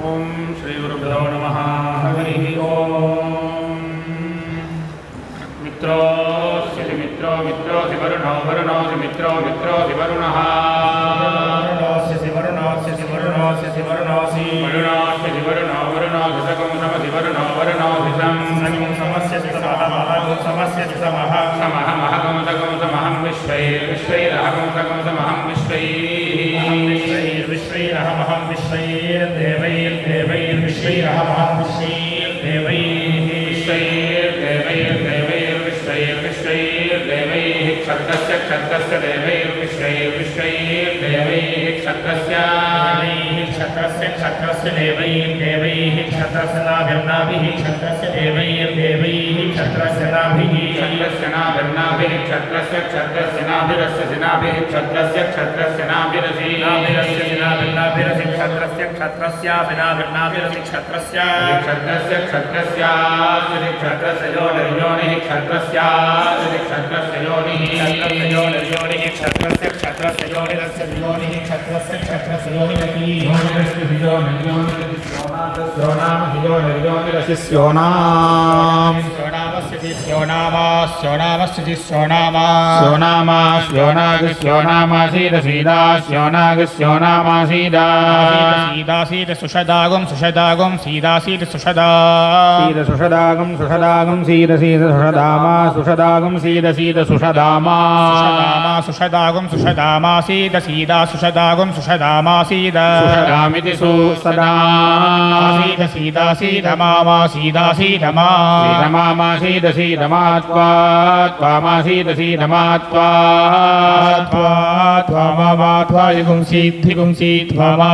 ओम श्री गुरुभ्यो नमः। हरि ओम। मित्रोऽस्ति मित्रो मित्रोऽसि वरुणो वरुणोऽसि मित्रो मित्रोऽसि वरुणः वरुणोऽस्ति वरुणोऽस्ति वरुणोऽस्ति वरुणोऽसि वरुणोऽस्ति वरुणो वरुणोऽसि सकं समसि वरुणो वरुणोऽसि सकं समस्यसि समः महं समस्यसि समः समः महं सकं समहं विश्वैर्विश्वैरहं सकं समहं विश्वैरहमहं विश्वैर्देवैर्देवैर्विश्वैरहमहं विश्वैर्देवैर्देवैर्विश्वैर्विश्वैर्देवैः क्षत्रस्य क्षत्रस्य देवैर्विश्वैर्विश्वैर्देवैः क्षत्रस्य क्षत्रस्य देवैर्देवैः क्षत्रस्य नाभिर्नाभिः क्षत्रस्य देवैर्देवैः क्षत्रस्य नाभिः क्षत्रस्य नाभिरस्य सिनाभिः क्षत्रस्य नाभिरसि नाभिरसि क्षत्रस्य विनाभिर्नाभिरसि क्षत्रस्य योनिः क्षत्रस्य योनिः क्षत्रस्य योनिरस्य योनिः क्षत्रस्य योनिरति सीदासीद सुषदागं सीदासीद सुषदागं सीद सुषदामा सुषदागं सीद सुषदामा सीद सीदा सुषदागं सुषदामा सीद सुषदामिति सुसदा सीद सीदा सीदमामा सीदा सीदमा सीद सीदमात्वा त्वामा सीद सीदमात्वा त्वामा युगं सीद्धिगं सीत्वामा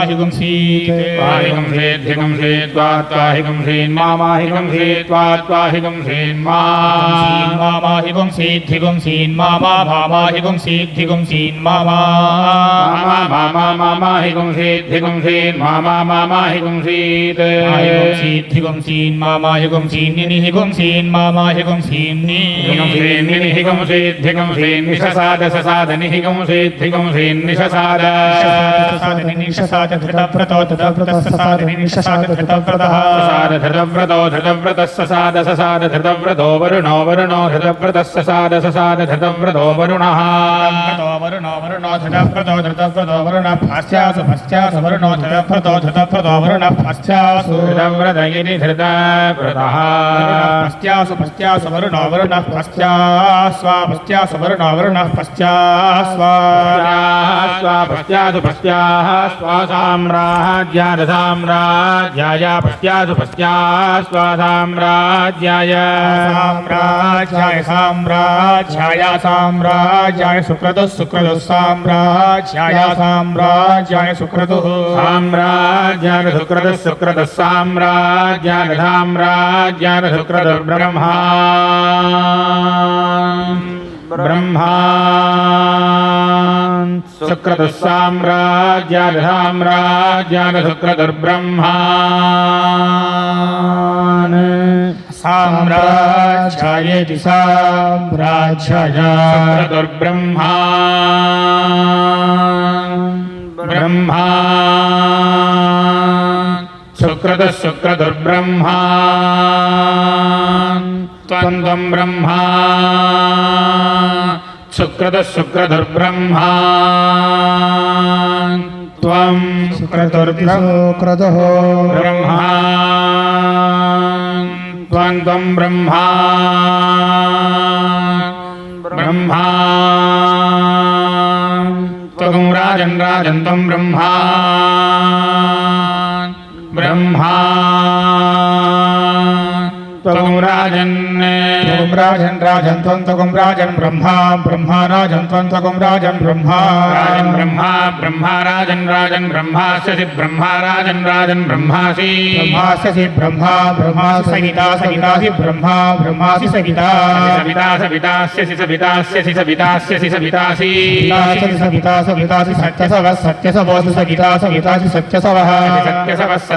हिगं सीद्धिगं सीत्वाहिगं सीन्माहिगं सीत्वाहिगं सीन्माहिगं सीद्धिगं सीन्माहिगं सीद्धिगं सीन्माहिगं सीद्धिगं सीन्माहिगं सीद्धिगं सीन्माहिगं सीन्निहिगं सीन्माहिगं सीन्निहिगं सीद्धिगं सीन्निषसाद ससादनिहिगं सीद्धिगं सीन्निषसाद निषसाद धृतव्रतो धृतव्रतस्साद निषसाद धृतव्रतः साद धृतव्रतो धृतव्रतस्साद ससाद धृतव्रतो वरुणो धृतव्रतस्साद ससाद धृतव्रतो वरुणः वरुणो धृतव्रतो वरुणः भास्यासु वरुणो धृतव्रतो वरुणः भास्यासु धृतव्रत इति धृतव्रतः पश्चासु वरुणो वरुणः पश्चास्वापश्चासु वरुणो वरुणः पश्चास्वापश्चासु स्वासाम्राज्याय पश्चासु पश्चास्वासाम्राज्याय साम्राज्याय सुक्रतुः साम्राज्याय सुक्रतुः साम्राज्याय सुक्रतुः साम्राज्याय सुक्रतुर्ब्रह्मा सुक्रतुः साम्राज्याय सुक्रतुर्ब्रह्मा साम्राज्यायेति साम्राज्याय सुक्रतुर्ब्रह्मा ब्रह्मा सुक्रतुर्ब्रह्मा त्वं ब्रह्मा सुक्रतुर्ब्रह्मा त्वं सुक्रतुर्ब्रह्मा त्वं ब्रह्मा ब्रह्मा त्वं राजन् त्वं ब्रह्मा ब्रह्मा त्वं राजन् त्वं राजन् ब्रह्मा राजन् त्वं राजन् ब्रह्मा राजन् ब्रह्मास्यसि ब्रह्मा राजन् ब्रह्मासि ब्रह्मासि सवितासि ब्रह्मासि सवितास्यसि सत्यसवोऽसि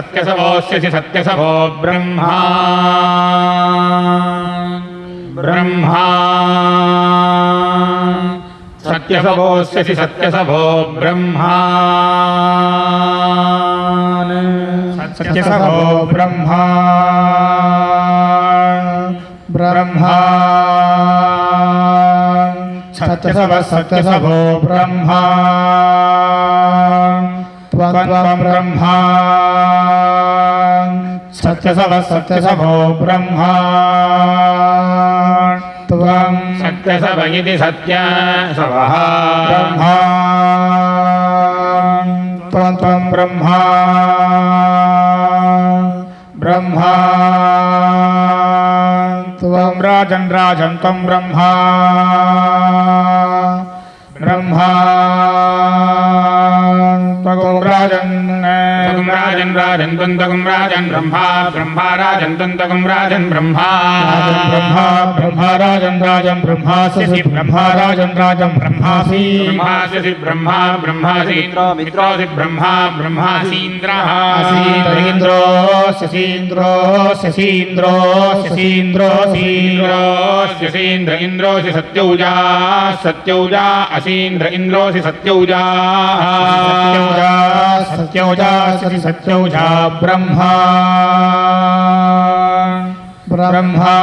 सत्यसवोऽस्यसि सत्यसवो ब्रह्मा सत्यसवोऽस्यसि सत्यसवो ब्रह्मा सत्यसभो ब्रह्मा ब्रह्मा सत्यसभो ब्रह्मा त्वं ब्रह्मा सत्यसभो ब्रह्मा त्वं सत्यसभ इति सत्यसभः ब्रह्मा त्वं ब्रह्मा ब्रह्मा त्वं राजन् त्वं ब्रह्मा ब्रह्मा त्वं राजन् त्वं राजन् ब्रह्मा ब्रह्मा राजन् त्वं राजन् ब्रह्मा ब्रह्मा राजन् ब्रह्मासि ब्रह्मा राजन् ब्रह्मासि ब्रह्मासि ब्रह्मा ब्रह्मासि मित्रोऽसि ब्रह्मा ब्रह्मासीन्द्रः इन्द्र इन्द्रोऽसि सत्यौजा सत्यौजा असीन्द्र इन्द्रोऽसि सत्यौजा सत्यौजा ब्रह्मा ब्रह्मा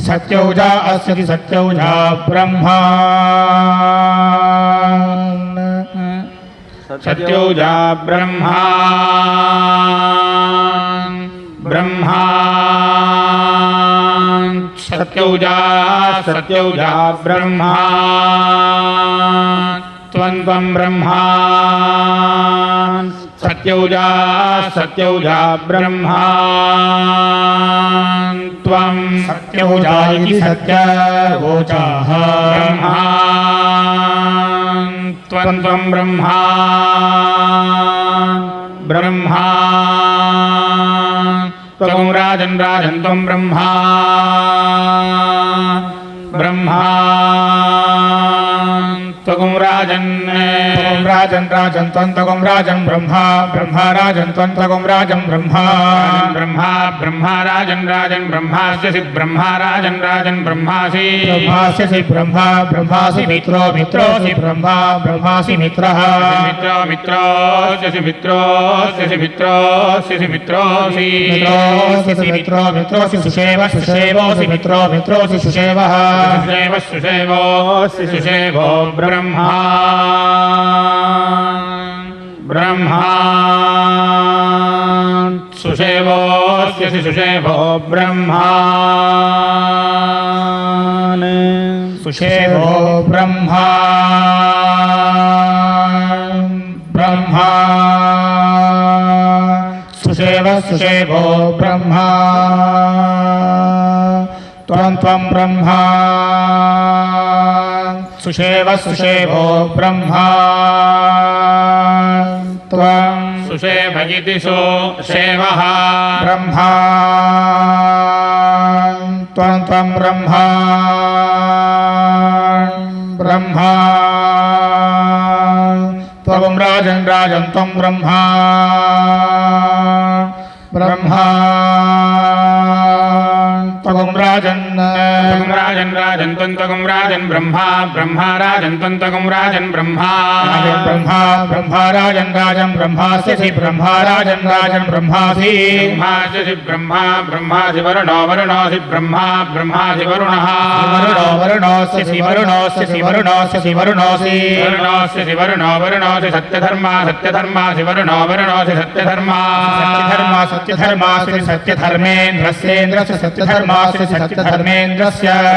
सत्यौजा अस्ति सत्यौजा ब्रह्मा सत्यौजा ब्रह्मा ब्रह्मा सत्यौजा सत्यौजा ब्रह्मा त्वं ब्रह्मा सत्यौजा सत्यौजा ब्रह्मा त्वं सत्यौजा इति सत्यवोचाः ब्रह्मा त्वं ब्रह्मा ब्रह्मा त्वं राजन् त्वं ब्रह्मा ब्रह्मा त्वं राजन् त्वं राजन् ब्रह्मा ब्रह्मा राजन् त्वं राजन् ब्रह्मा ब्रह्मा ब्रह्मा राजन् ब्रह्मास्यसि ब्रह्मा राजन् ब्रह्मासि ब्रह्मास्यसि ब्रह्मा ब्रह्मासि मित्रोऽसि ब्रह्मा ब्रह्मासि मित्रः मित्रोऽस्यसि मित्रोऽसि मित्रोऽसि सुषेवोऽसि मित्रोऽसि सुषेवः सुषेवोऽसि सुषेवो ब्रह्मा ब्रह्मा सुषेवोऽस्यसि सुषेवो ब्रह्मा सुषेवो ब्रह्मा ब्रह्मा सुषेवो ब्रह्मा त्वं ब्रह्मा सुषेवो ब्रह्मा त्वं सुषेव इति सुषेवः ब्रह्मा त्वं ब्रह्मा ब्रह्मा त्वं राजन् त्वं ब्रह्मा ब्रह्मा त्वं राजन् त्वं राजन् ब्रह्मा ब्रह्मा राजन् त्वं राजन् ब्रह्मा ब्रह्मा राजन् ब्रह्मास्यसि ब्रह्मा राजन् ब्रह्मासि ब्रह्मास्यसि ब्रह्मा ब्रह्मासि वरुणोऽसि ब्रह्मा ब्रह्मासि वरुणः वरुणोऽस्यसि वरुणोऽसि सत्यधर्मासि वरुणोऽसि सत्यधर्मेन्द्रस्य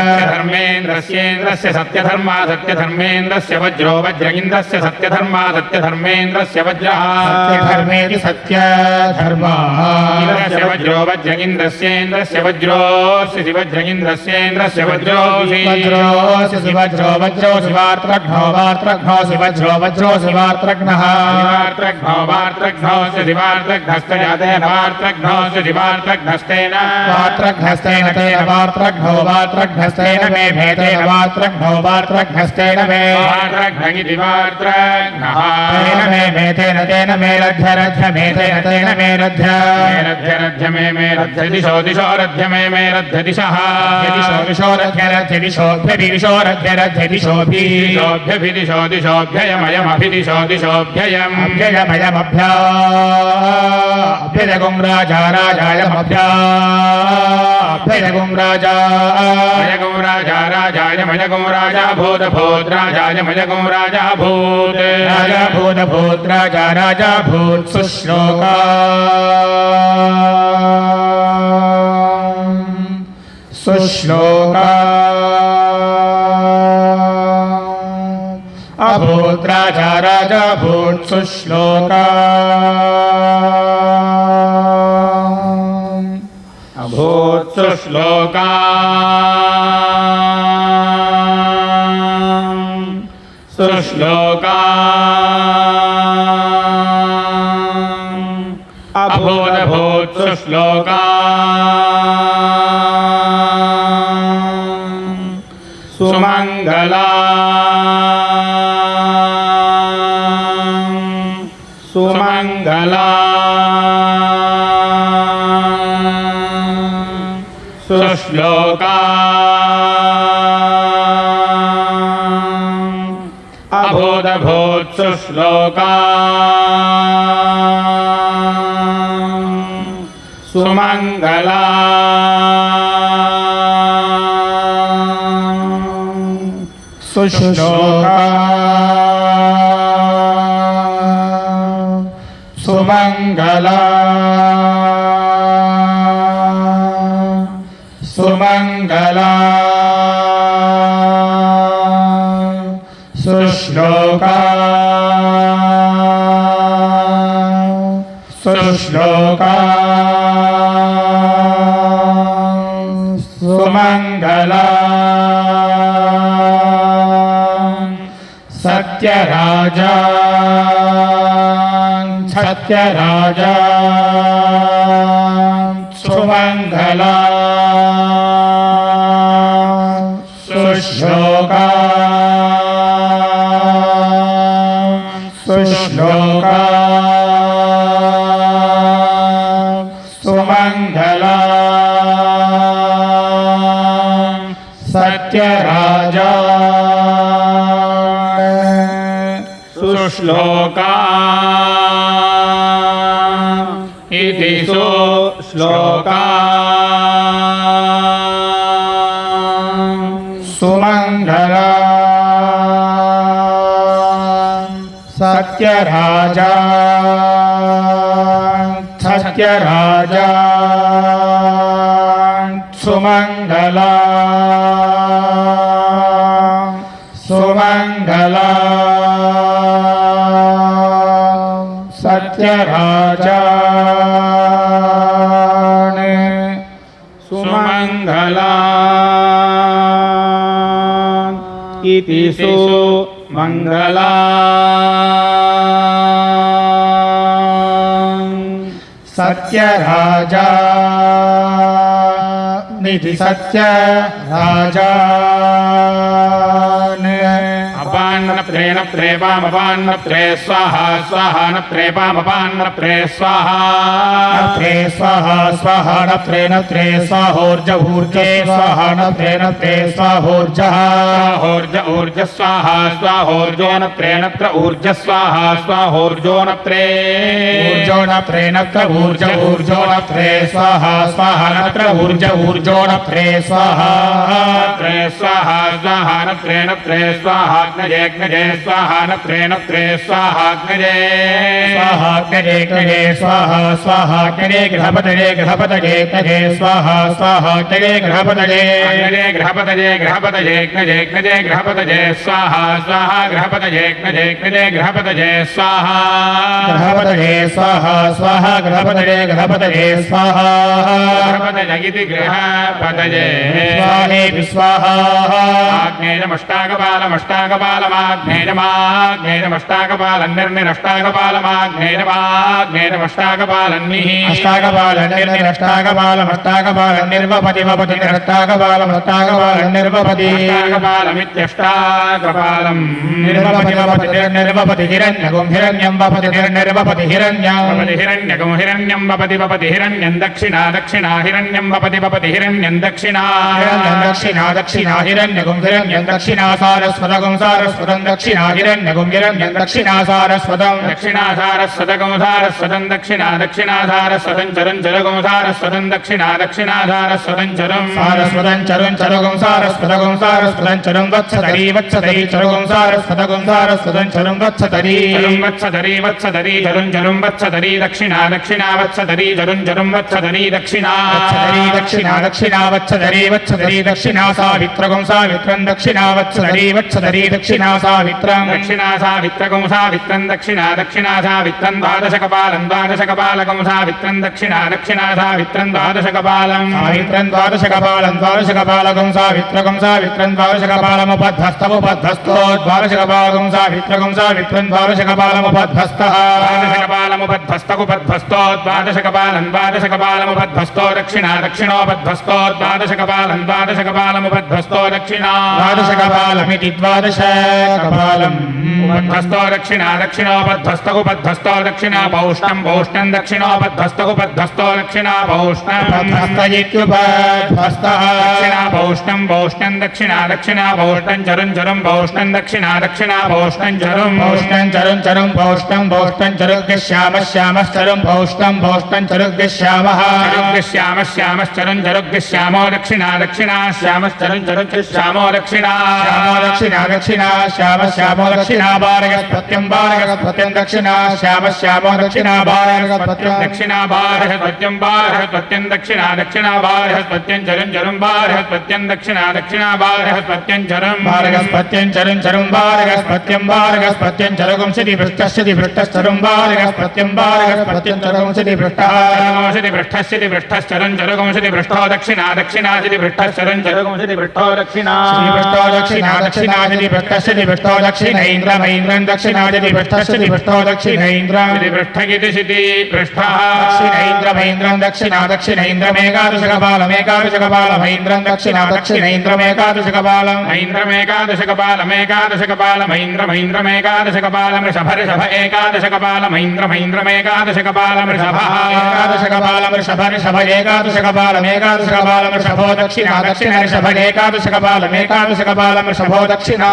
सत्यधर्मेन्द्रस्य सत्यधर्मेन्द्रस्य वज्रो वज्र इन्द्रस्य सत्यधर्मेन्द्रस्य वज्रः सत्यधर्मेति सत्यधर्मः वज्रो वज्र इन्द्रस्येन्द्रस्य वज्रोऽसि वज्र इन्द्रस्येन्द्रस्य वज्रोऽसि वज्रोऽसि वार्त्रघ्नो वज्रोऽसि वार्त्रघ्नः वार्त्रघ्नोऽसि वार्त्रघ्नस्तजातेन वार्त्रघ्नोऽसि वार्त्रघ्नस्तेन वार्त्रघ्नस्तेन तेन वार्त्रघ्नः वात्रघ्नौ वात्रघ्नस्तेन मे भेदेन वात्रघ्नौ वात्रघ्नस्तेन मे वात्रघ्नगिति वात्रघ्नः तेन मे भेदेन तेन मे रध्य रध्य मे तेन तेन मे रध्य रध्य मे रध्य दिशो दिशो रध्य मे रध्य दिशः दिशो दिशो रध्य रध्य दिशोभ्यभिदिशो रध्य रध्य दिशोभ्यभिदिशो दिशोभ्ययमयमभिदिशो दिशोभ्ययम् अभ्ययमयमभ्या अभ्यजगुं राजा राजायमभ्या अभ्यजगुं राजा मयगुं राजा राजाय मयगुं राजा भूत भूत राजाय मयगुं राजा भूत राजा भूत भूत राजा राजा भूत सुश्लोका सुश्लोका अभूत राजा राजा भूत सुश्लोका अभूत सुश्लोका सुश्लोका अभूत भूत सुश्लोका सुमंगला सुमंगला सुश्लोका अभूत भूत सुश्लोका सुमंगला सुश्लोका सुमंगला सुमंगला सुश्लोका सुश्लोका सुमंगला सत्यराजा सत्यराजा सुमंगला सुश्लोका सुश्लोका सुमंगला सत्यराजा सुश्लोका इति सुश्लोका सुमंगला सत्यराजा सत्यराजा सुमंगला सुमंगला सत्यराजा सुमंगला इति सुमंगला सत्यराजा निधि सत्यराजा अपान्न प्रेण प्रेपामपान्न प्रे स्वाहा स्वाहा न प्रेपामपान्न प्रे स्वाहा प्रे स्वाहा स्वाहा न प्रेण प्रे स्वाहोर्जभूर्जे स्वाहा न प्रेण प्रे स्वाहोर्जः स्वाहोर्ज ऊर्ज स्वाहा स्वाहोर्जो न प्रेण प्र ऊर्ज स्वाहा स्वाहोर्जो न प्रे ऊर्जो न प्रेण प्र ऊर्ज ऊर्जो न प्रे स्वाहा स्वाहा न प्र ऊर्ज ऊर्जो न प्रे स्वाहा प्रे स्वाहा स्वाहा न प्रेण प्रे स्वाहाग्नजे ग्नजे स्वाहा न प्रेण प्रे स्वाहाग्नजे स्वाहाग्नजे ग्नजे स्वाहा स्वाहाग्नजे गृहपतये गृहपतये ग्नजे स्वाहा स्वाहाग्नजे गृहपतये ग्नजे गृहपतये गृहपतये ग्नजे ग्नजे गृहपतये स्वाहा स्वाहा गृहपतये ग्नजे ग्नजे गृहपतये स्वाहा गृहपतये स्वाहा स्वाहा गृहपतये गृहपतये स्वाहा गृहपतये इति गृहपतये स्वाहेति स्वाहा आग्नेयमष्टाकपालमष्टाकपालम నిర్నిరష్టాకపాలన్నిः అష్టాకపాలన్నిర్నిరష్టాకపాలమష్టాకపాలన్నిర్వపతి అష్టాకపాలమిత్యష్టాకపాలం నిర్వపతి హిరణ్యగుం హిరణ్యం వపతి నిర్నిర్వపతి హిరణ్యం హిరణ్యకం హిరణ్యం వపతి వపతి హిరణ్యం దక్షిణా దక్షిణా హిరణ్యం వపతి వపతి హిరణ్యం దక్షిణా దక్షిణా హిరణ్యగుం హిరణ్యం దక్షిణా సారస్వతగుం సారస్వతం దక్షిణా హిరణ్యగుం హిరణ్యం దక్షిణా సారస్వతం దక్షిణా సారస్వతగం సారస్వతం దక్షిణా దక్షిణా సారస్వతం చరం చరగం సారస్వతం దక్షిణా దక్షిణా సారస్వతం చరం సారస్వతం చరం చరగుం సారస్వతగుం సారస్వతం చరం వత్సతరీ వత్సతరీ చరగుం సారస్వతగుం సారస్వతం చరం వత్సతరీ వత్సధరీ వత్సధరీ జరుం జరుం వత్సధరీ దక్షిణా దక్షిణా వత్సధరీ జరుం జరుం వత్సధరీ దక్షిణా దక్షిణా దక్షిణా వత్సధరీ వత్సధరీ దక్షిణా సావిత్రగుం సావిత్రం దక్షిణా వత్సధరీ వత్సధరీ దక్షిణా సావిత్రం దక్షిణా సావిత్రగం సావిత్రం దక్షిణా దక్షిణా సావిత్రం ద్వాదశకపాలం ద్వాదశకపాలకం సావిత్రం దక్షిణా దక్షిణా సావిత్రం ద్వాదశకపాలం సావిత్రం ద్వాదశకపాలం ద్వాదశకపాలకం సావిత్రగం సావిత్రం ద్వాదశకపాలముపద్ధస్తముపద్ధస్తో ద్వాదశకపాలకం సావిత్రగం సావిత్రం ద్వాదశకపాలముపద్ధస్తః ద్వాదశకపాలముపద్ధస్తకుపద్ధస్తో ద్వాదశకపాలం ద్వాదశకపాలముపద్ధస్తో దక్షిణా దక్షిణోపద్ధస్తో ద్వాదశకపాలం ద్వాదశకపాలముపద్ధస్తో దక్షిణా ద్వాదశకపాలమితి ద్వాదశకపాలం ఉపద్ధస్తో దక్షిణా దక్షిణోపద్ధస్తకుపద్ధస్తో దక్షిణా పౌష్ణం పౌష్ణం దక్షిణోపద్ధస్తకుపద్ధస్తో దక్షిణా పౌష్ణం పద్ధస్తయిత్యుపద్ధస్తః దక్షిణా పౌష్ణం పౌష్ణం దక్షిణా దక్షిణా పౌష్ణం చరం చరం పౌష్ణం దక్షిణా దక్షిణా పౌష్ణం చరం పౌష్ణం చరం చరం పౌష్ణం పౌష్ణం చరుగ్శ్యామ శ్యామశ్చరం పౌష్ణం పౌష్ణం చరుగ్శ్యామః శ్యామశ్చరం చరుగ్శ్యామో దక్షిణా దక్షిణా శ్యామశ్చరం చరుగ్శ్యామో దక్షిణా దక్షిణా దక్షిణా శ్యామ శ్యామో దక్షిణా భారగస్పత్యం భారగస్పత్యం దక్షిణా శ్యామ శ్యామో దక్షిణా భారగస్పత్యం దక్షిణా బారహస్పత్యం బారహస్పత్యం దక్షిణా దక్షిణా బారహస్పత్యం చరం చరం బారహస్పత్యం దక్షిణా దక్షిణా బారహస్పత్యం చరం భారగస్పత్యం చరం చరం భారగస్పత్యం భారగస్పత్యం చరగుంశతి పృష్టశ్చతి పృష్టశ్చరం భారగస్పత్యం భారగస్పత్యం చరగుంశతి పృష్టః చరగుంశతి పృష్టశ్చతి పృష్టశ్చరం చరగుంశతి పృష్టో దక్షిణా దక్షిణాశతి పృష్టశ్చరం చరగుంశతి పృష్టో దక్షిణా పృష్టో దక్షిణా దక్షిణాశతి పృష్టశ్చతి పృష్టో దక్షిణైంద్రమైంద్రం దక్షిణాశతి పృష్టశ్చతి పృష్టో దక్షిణైంద్రం పృష్ఠగితి శితి పృష్ఠః దక్షిణైంద్రమైంద్రం దక్షిణా దక్షిణైంద్రమేకాదశకపాలమేకాదశకపాలమైంద్రం దక్షిణా దక్షిణైంద్రమేకాదశకపాలం ఐంద్రమేకాదశకపాలమైంద్రమైంద్రమేకాదశకపాలం ఋషభ ఏకాదశకపాలమైంద్రమైంద్రమేకాదశకపాలం ఋషభః ఏకాదశకపాలం ఋషభ ఋషభ ఏకాదశకపాలమేకాదశకపాలం ఋషభో దక్షిణా దక్షిణ ఋషభ ఏకాదశకపాలమేకాదశకపాలం ఋషభో దక్షిణా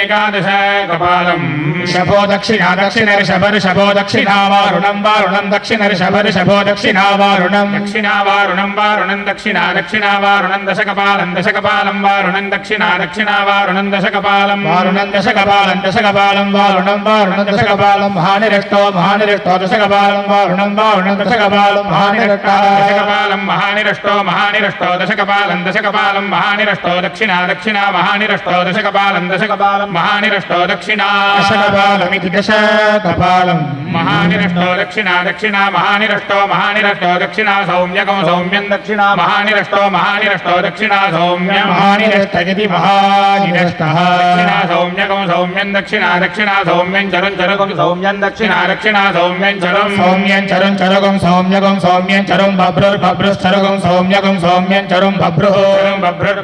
ఏకాదశకపాలమిత్యేకాదశకపాలం ఋషభో దక్షిణా దక్షిణ ఋషభ ఋషభో దక్షిణా వారుణం వారుణం దక్షిణ ఋషభ ఋషభో దక్షిణా వారుణం దక్షిణా వారుణం వారుణం దక్షిణా దక్షిణా వారుణం దశకపాలం దశకపాలం వారుణం దక్షిణా దక్షిణా వారుణం దశకపాలం వారుణం దశకపాలం దశకపాలం వారుణం వారుణం దశకపాలం మహానిరష్టో మహానిరష్టో దశకపాలం వారుణం వారుణం దశకపాలం మహానిరష్టః దశకపాలం మహానిరష్టో మహానిరష్టో దశకపాలం దశకపాలం మహానిరష్టో దక్షిణా దక్షిణా మహానిరష్టో దశకపాలం దశకపాలం మహానిరష్టో దక్షిణా దశకపాలమితి దశకపాలం మహానిరష్టో దక్షిణా దక్షిణా మహానిరష్టో మహానిరష్టో దక్షిణా సౌమ్యకం సౌమ్యం దక్షిణా మహానిరష్టో మహానిరష్టో దక్షిణా సౌమ్యం మహానిరష్టగితి మహానిరష్టః దక్షిణా సౌమ్యకం సౌమ్యం దక్షిణా దక్షిణా సౌమ్యం చరం చరగం సౌమ్యం దక్షిణా దక్షిణా సౌమ్యం చరం సౌమ్యం చరం చరగం సౌమ్యగం సౌమ్యం చరం బభ్రుర్భభ్రుశ్చరగం సౌమ్యగం సౌమ్యం చరం బభ్రుః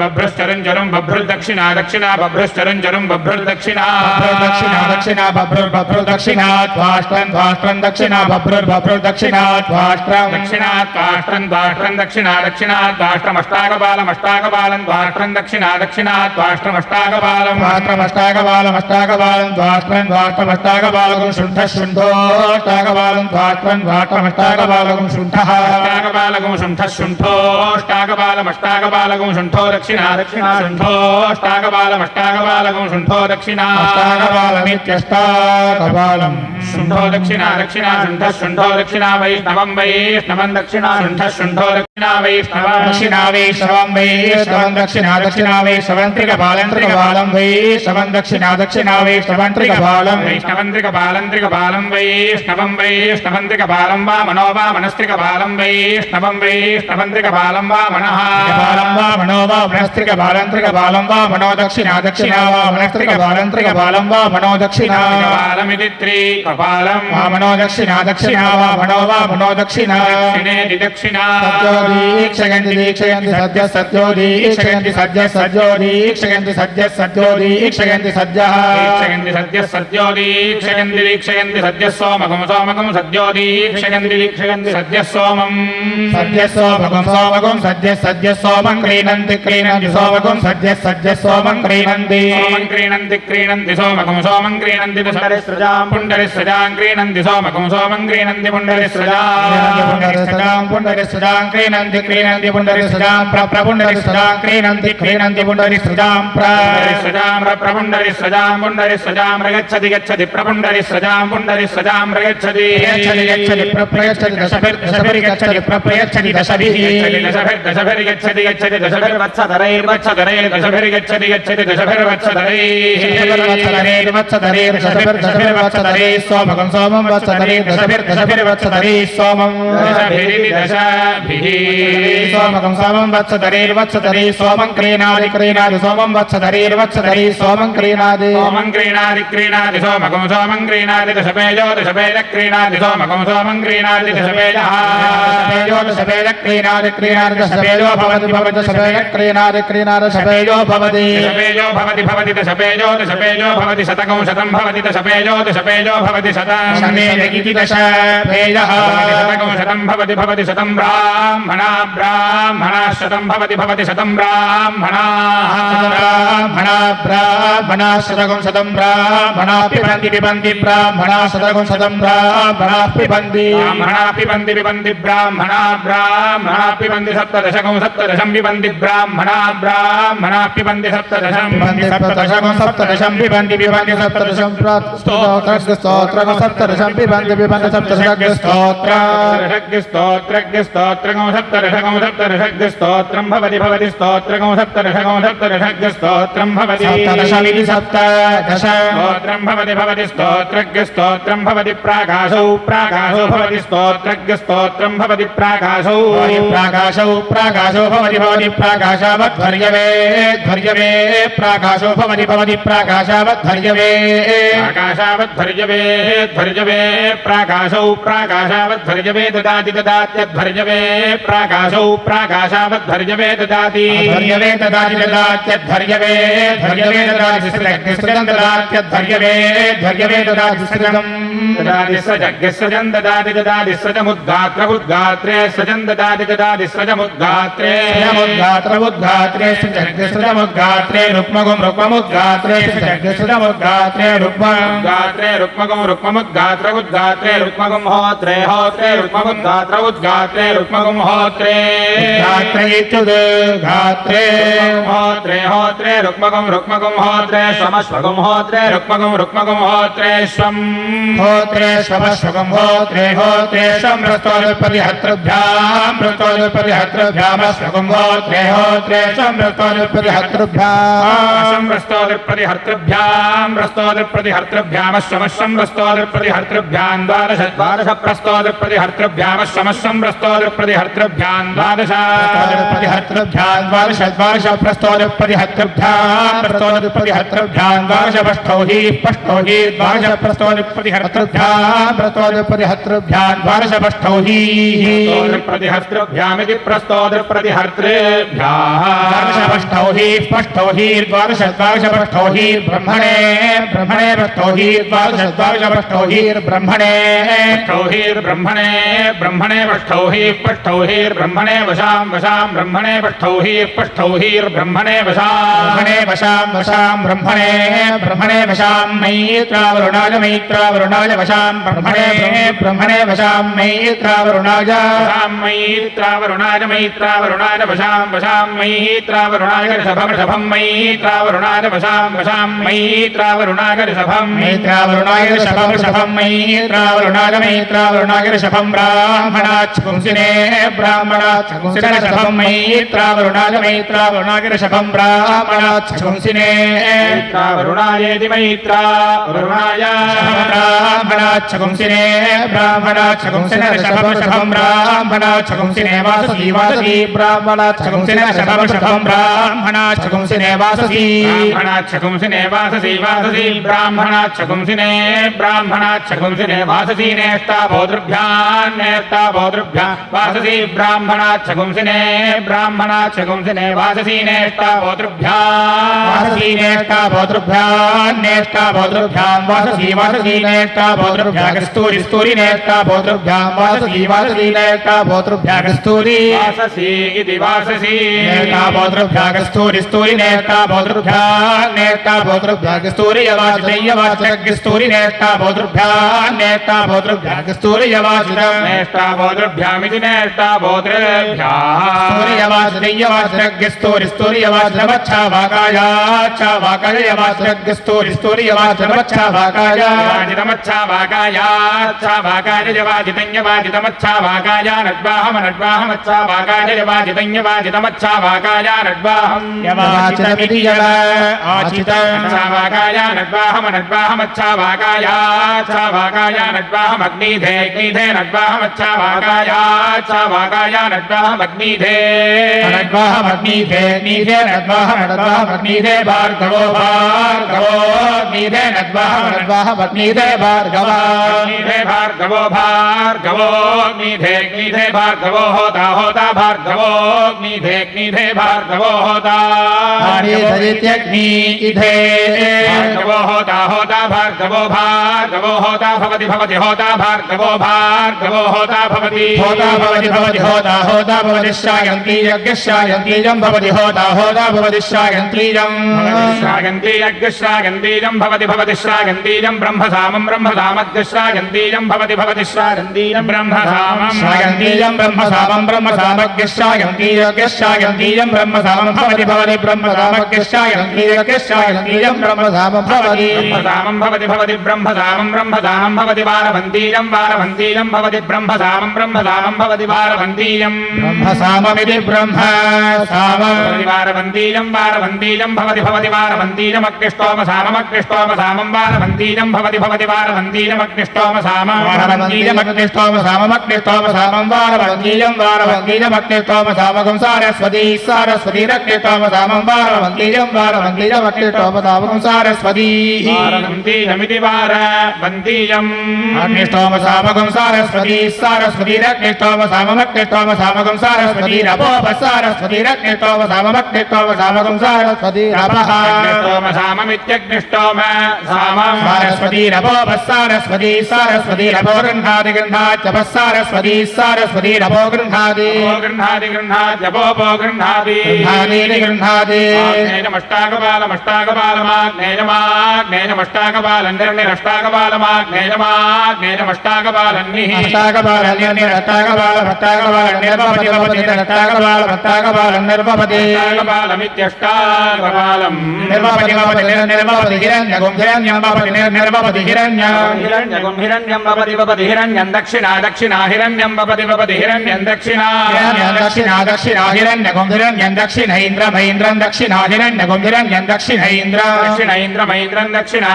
బభ్రుశ్చరం చరం బభ్రుర్దక్షిణా దక్షిణా బభ్రుశ్చరం చరం బభ్రుర్దక్షిణా దక్షిణా దక్షిణా బభ్రుర్దక్షిణా త్వాష్ట్రం త్వాష్ట్రం దక్షిణా బభ్రుర్దక్షిణా త్వాష్ట్రం దక్షిణా త్వాష్ట్రం త్వాష్ట్రం దక్షిణా దక్షిణా త్వాష్ట్రమష్టాకపాలం అష్టాకపాలం త్వాష్ట్రం దక్షిణా దక్షిణా త్వాష్ట్రమష్టాకపాలం త్వాష్ట్రమష్టాకపాలం త్వాష్ట్రం త్వాష్ట్రమష్టాకపాలకం శుంఠః శుంఠోష్టాకపాలం త్వాష్ట్రం త్వాష్ట్రమష్టాకపాలకం శుంఠః అష్టాకపాలకం శుంఠః శుంఠోష్టాకపాలమష్టాకపాలకం శుంఠో దక్షిణా దక్షిణా శుంఠోష్టాకపాలమష్టాకపాలకం శుంఠో దక్షిణా అష్టాకపాలమిత్యష్టాకపాలం శుంఠో దక్షిణా దక్షిణా శుంఠః శుంఠో దక్షిణా వైష్ణవం వైష్ణవం దక్షిణా శుంఠః శుంఠో दक्षिणा वैष्णवं वैष्णवं दक्षिणा दक्षिणा वैष्णवं त्रिकपालं त्रिकपालं वैष्णवं दक्षिणा दक्षिणा वैष्णवं त्रिकपालं वैष्णवं त्रिकपालं वैष्णवं वैष्णवं त्रिकपालं वामनो वामनस्त्रिकपालं वैष्णवं वैष्णवं त्रिकपालं वामनः त्रिकपालं वामनो वामनस्त्रिकपालं त्रिकपालं वामनो दक्षिणा दक्षिणा वामनस्त्रिकपालं त्रिकपालं वामनो दक्षिणा कपालमिति त्रिकपालं वामनो दक्षिणा दक्षिणा वामनो दक्षिणा दक्षिणेति दक्षिणा दीक्षयन्ति दीक्षयन्ति सद्य सद्यो दीक्षयन्ति सद्य सद्यो दीक्षयन्ति सद्य सद्यो दीक्षयन्ति सद्यः दीक्षयन्ति सद्यः सद्यो दीक्षयन्ति दीक्षयन्ति सद्यः सोमकं सोमकं सद्यो दीक्षयन्ति दीक्षयन्ति सद्यः सोमं सद्य सोमकं सद्य सद्य सोमं क्रीणन्ति क्रीणन्ति सोमकं सद्य सद्य सोमं क्रीणन्ति क्रीणन्ति सोमकं सोमं क्रीणन्ति पुण्डरिस्रजां पुण्डरिस्रजां क्रीणन्ति सोमकं सोमं क्रीणन्ति पुण्डरिस्रजां पुण्डरिस्रजां क्रीणन्ति क्रीणन्ति पुण्डरिस्रजां प्रपुण्डरिस्रजां क्रीणन्ति क्रीणन्ति पुण्डरिस्रजां प्रपुण्डरिस्रजां पुण्डरिस्रजां प्रगच्छति गच्छति प्रपुण्डरिस्रजां पुण्डरिस्रजां प्रगच्छति गच्छति प्रप्रयच्छति दशभिर्गच्छति प्रप्रयच्छति दशभिः दशभिर्गच्छति गच्छति दशभिर्वत्सधरैर्वत्सधरैर् दशभिर्गच्छति गच्छति दशभिर्वत्सधरैर्वत्सधरैः सोमकं सोमं वत्सधरैः दशभिर्वत्सधरैः सोमं सोमकं सोमं वत्सधरैर्वत्सधरैः सोमं क्रीणादि क्रीणादि सोमं वत्सधरैर्वत्सधरैः सोमं क्रीणादि क्रीणादि सोमकं सोमं क्रीणादि दशपेजो दशपेज क्रीणादि सोमकं सोमं क्रीणादि दशपेजः दशपेज क्रीणादि क्रीणादि दशपेजो भवति भवति दशपेज क्रीणादि क्रीणादि दशपेजो भवति भवति दशपेजो भवति शतकं शतं भवति दशपेजो भवति शतं शमेदगिति दशपेजः शतं भवति शतं ब्राह्मणा शतं भवति शतं ब्राह्मणा शतकं शतं ब्राह्मणा पिबन्ति ब्राह्मणा शतकं शतं ब्राह्मणा पिबन्ति ब्राह्मणा पिबन्ति सप्तदशकं सप्तदशं पिबन्ति ब्राह्मणा पिबन्ति सप्तदशं सप्तदशं पिबन्ति सप्तदशं स्तोत्रं सप्तदशं पिबन्ति सप्तदशं स्तोत्रं सप्तदशकं भवति स्तोत्रकं सप्तदशकं स्तोत्रं भवति सप्तदशमिति सप्तदश स्तोत्रं भवति स्तोत्रं भवति प्राकाशौ भवति स्तोत्रं भवति प्राकाशौ भवति प्राकाशावद्वर्यवे प्राकाशो भवति प्राकाशावद्वर्यवे प्राकाशावद्वर्यवे ददाति ददात्यध्वर्यवे प्राकाशौ प्राकाशावद्वर्यवे ददाति ददात्यध्वर्यवे ददाति सृजं ददाति सृजमुद्गात्रे सृजं ददाति सृजमुद्गात्रे सृजमुद्गात्रे रुक्ममुद्गात्रे सृजमुद्गात्रे रुक्ममुद्गात्रे होत्रे रुक्ममुद्गात्रे होत्रे होत्रे रुक्मगं होत्रे स्वमश्वगं होत्रे रुक्मगं होत्रे स्वं होत्रे स्वमश्वगं होत्रे स्वं प्रस्तोदुपरिहर्तृभ्याम् अश्वगं होत्रे स्वं प्रस्तोदुपरिहर्तृभ्याम् द्वादश प्रस्तोदुपरिहर्तृभ्याम् द्वादश पष्ठौ हि द्वादश प्रस्तोदुपरिहर्तृभ्याम् द्वादश पष्ठौ हि प्रतिहर्तृभ्यामिति प्रस्तोदुपरिहर्तृभ्याः पष्ठौ हि द्वादश पष्ठौ हि ब्रह्मणे पष्ठौ हि द्वादश पष्ठौ हि ब्रह्मणे पष्ठौ हि ब्रह्मणे वशां ब्रह्मणे पष्ठौ हि ब्रह्मणे वशां ब्रह्मणे वशां मैत्रावरुणाय वशां ब्रह्मणे वशां मैत्रावरुणाय वशां मैत्रावरुणाय ऋषभं मैत्रावरुणाय वशां मैत्रावरुणाय ऋषभं मैत्रावरुणाय ऋषभं ब्राह्मणाच्पुंसिने ब्राह्मणाच्छगुंसिने ऋषभं मैत्रावरुणाय मैत्रावरुणाय ऋषभं ब्राह्मणाच्छगुंसिने वरुणायेति मैत्रा वरुणाय ब्राह्मणाच्छगुंसिने ब्राह्मणाच्छगुंसिने ऋषभं ब्राह्मणाच्छगुंसिने वाससी वाससी ब्राह्मणाच्छगुंसिने ऋषभं ब्राह्मणाच्छगुंसिने वाससी ब्राह्मणाच्छगुंसिने वाससी वाससी ब्राह्मणाच्छगुंसिने ब्राह्मणाच्छगुंसिने वाससी नेष्टा भोदृभ्यां वाससी ब्राह्मणाच्छगुंसिने ब्राह्मणाच्छगुंसिने वाससी नेष्टा भोदृभ्यां वाससी नेष्टा भोदृभ्यां वाससी वाससी नेष्टा भोदृभ्यां स्तूरि स्तूरि नेष्टा भोदृभ्यां वाससी वाससी नेष्टा भोदृभ्यां स्तूरि वाससी इति वाससी नेष्टा भोदृभ्यां स्तूरि स्तूरि नेष्टा भोदृभ्यां नेष्टा भोदृभ्यां स्तूरि यवाचय स्तूरि नेष्टा भोदृभ्यां स्तूरि यवाचय नेष्टा भोदृभ्यामिति नेष्टा भोदृभ्यां स्तूरि स्तूरि यवाचय वच्छा वाकाय स्तूरि यवाचय वाकाय वाजितमच्छा वाकाय जवाजितमच्छा वाकाय नड्वाहमच्छा वाकाय जवाजितमच्छा वाकाय नड्वाहम् यवाचितमिति यव आचितमच्छा वाकाय नड्वाहमच्छा वाकाय नड्वाहमग्निधे नड्वाहमच्छा वाकाय नड्वाहमग्निधे नड्वाहमग्निधे भार्गवो नड्वाहमग्निधे भार्गवो अग्निधे भार्गवो होता भार्गवो अग्निधे भार्गवो होता भार्गवो होता भार्गवो होता भवति होता भार्गवो होता भवति शायन्ती यज्ञशायन्तीजं भवति होता भवति शायन्तीजं यज्ञश्रायन्तीजं भवति श्रायन्तीजं ब्रह्मसामग्श्रायन्तीजं भवति श्रायन्तीजं ब्रह्मसामं ब्रह्मसामग्श्रायन्तीजं ब्रह्मसामं भवति ब्रह्मसामग्श्रायन्तीजं ब्रह्मसामं भवति ब्रह्मसामं भवति वारवन्तीजं भवति ब्रह्मसामं भवति वारवन्तीजं ब्रह्मसाममिति ब्रह्मसामं वारवन्तीजं भवति वारवन्तीजमग्निष्टोमसामं वारवन्तीजं भवति वारवन्तीजमग्निष्टोमसामं वारवन्तीजमग्निष्टोमसामं सारस्वतीरग्निष्टोमसामं वारवन्तीजमग्निष्टोमसामं सारस्वती वारवन्तीजमिति वारवन्तीजम् अग्निष्टोमसामं सारस्वतीरग्निष्टोमसामग्निष्टोमसामं सारस्वतीरग्निष्टोमसामग्निष्टोमसामं सारस्वतीरपः साममित्यग्निष्टोम सामं सारस्वतीरपो गृह्णाति सारस्वतीरपो गृह्णाति गृह्णाति हिरण्यं दक्षिणा हिरण्यं भवति हिरण्यं दक्षिणा हिरण्यं दक्षिणैन्द्रमैन्द्रं दक्षिणा हिरण्यं दक्षिणैन्द्रमैन्द्रं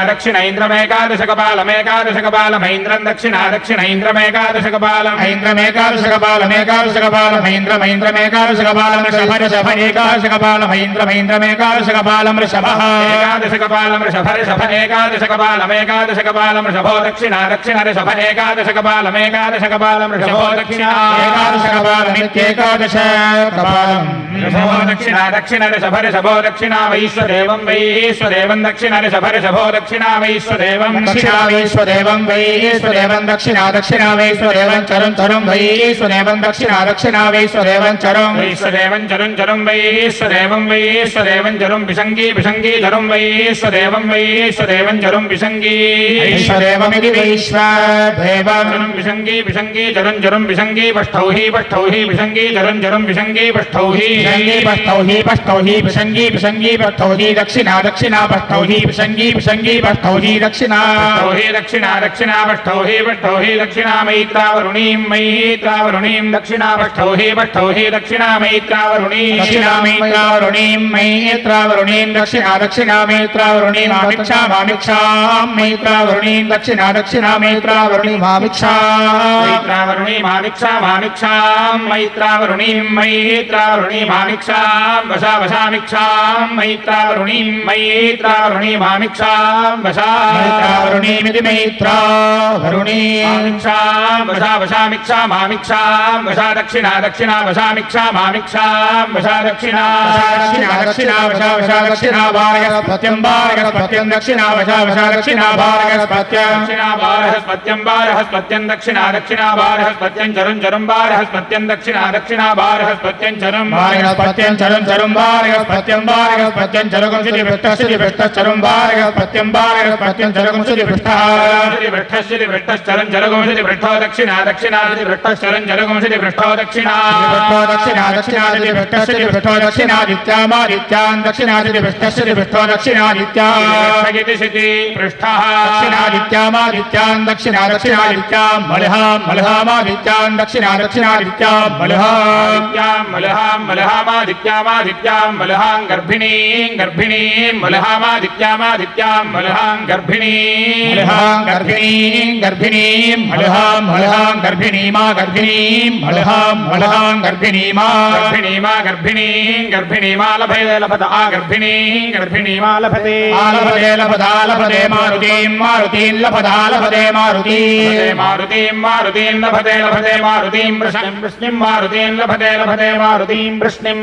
दक्षिणैन्द्रमेकादशकपालमेन्द्रं दक्षिणैन्द्रमेकादशकपालम् ऐन्द्रमेकादशकपालमेकादशकपालं ऋषभेकादशकपालमेन्द्रमेकादशकपालं ऋषभः एकादशकपालम् ऋषभो दक्षिणा ऋषभ एकादशकपालमेकादशकपालं ऋषभो दक्षिणा एकादशकपालमित्येकादश ऋषभो दक्षिणा ऋषभो दक्षिणा वैश्वदेवं दक्षिणा ऋषभो दक्षिणा वैश्वदेवं दक्षिणा वैश्वदेवं चरुं वैश्वदेवं दक्षिणा वैश्वदेवं चरुं वैश्वदेवं चरुं विसंगी चरुं वैश्वदेवं चरुं विसंगी ऐश्वदेवमिति वैश्वदेवं विसंगी चरुं विसंगी पष्ठौ हि विसंगी चरुं विसंगी पष्ठौ हि विसंगी पष्ठौ हि दक्षिणा पष्ठौ हि विसंगी पष्ठौ हि दक्षिणा पष्ठौ हि दक्षिणा पष्ठौ हि दक्षिणा मैत्रावरुणीं दक्षिणापष्ठौ हि दक्षिणा मैत्रावरुणी दक्षिणामैत्रावरुणीं मैत्रावरुणीं दक्षिणामैत्रावरुणीं मामिक्षां मैत्रावरुणीं दक्षिणामैत्रावरुणीं मैत्रावरुणीं मैत्रावरुणीं वशामिक्षां मैत्रावरुणीं मैत्रावरुणीमिति मैत्रावरुणीं वशामिक्षां वशा दक्षिणा वशामिक्षां वशा दक्षिणा दक्षिणा दक्षिणा बारहस्पत्यं दक्षिणा दक्षिणा बारहस्पत्यं दक्षिणा बारहस्पत्यं चरुं बारहस्पत्यं दक्षिणा बारहस्पत्यं चरुं बारहस्पत्यं चरुं बारहस्पत्यं चरुगं श्रीपृष्ठश्चरुं बारहस्पत्यं चरुगं श्रीपृष्ठश्चरं चरुगं श्रीपृष्ठो दक्षिणा श्रीपृष्ठश्चरं चरुगं श्रीपृष्ठो दक्षिणा दक्षिणादित्यां दक्षिणादिपृष्ठो दक्षिणादित्या दक्षिणादित्यां दक्षिणादित्यां मलहामादित्यां दक्षिणादित्यां मलहामादित्यां मलहां गर्भिणीं मलहामादित्यां मलहां गर्भिणीं मलहां गर्भिणीमा गर्भिणीमा लभते मारुतीं लभते मारुतीं लभते वृष्णिं मारुतीं लभते मारुतीं वृष्णिं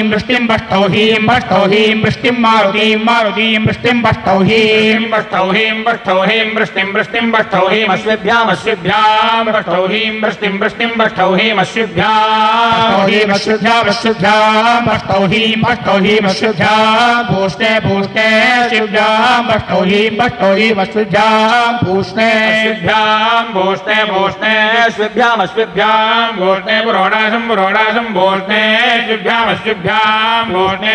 वृष्टिं पष्टौहीं वृष्टिं मारुतीं वृष्टिं पष्टौहीं वृष्टिं पष्टौहीं अश्विभ्याम् पष्टौहीं वृष्टिं पष्टौहीं अश्विभ्याम् पूष्णे शिव्यां पष्टौहीं पूष्णे अश्विभ्याम् गोष्णे पुरोडाशं भोष्णे अश्विभ्याम् गोष्णे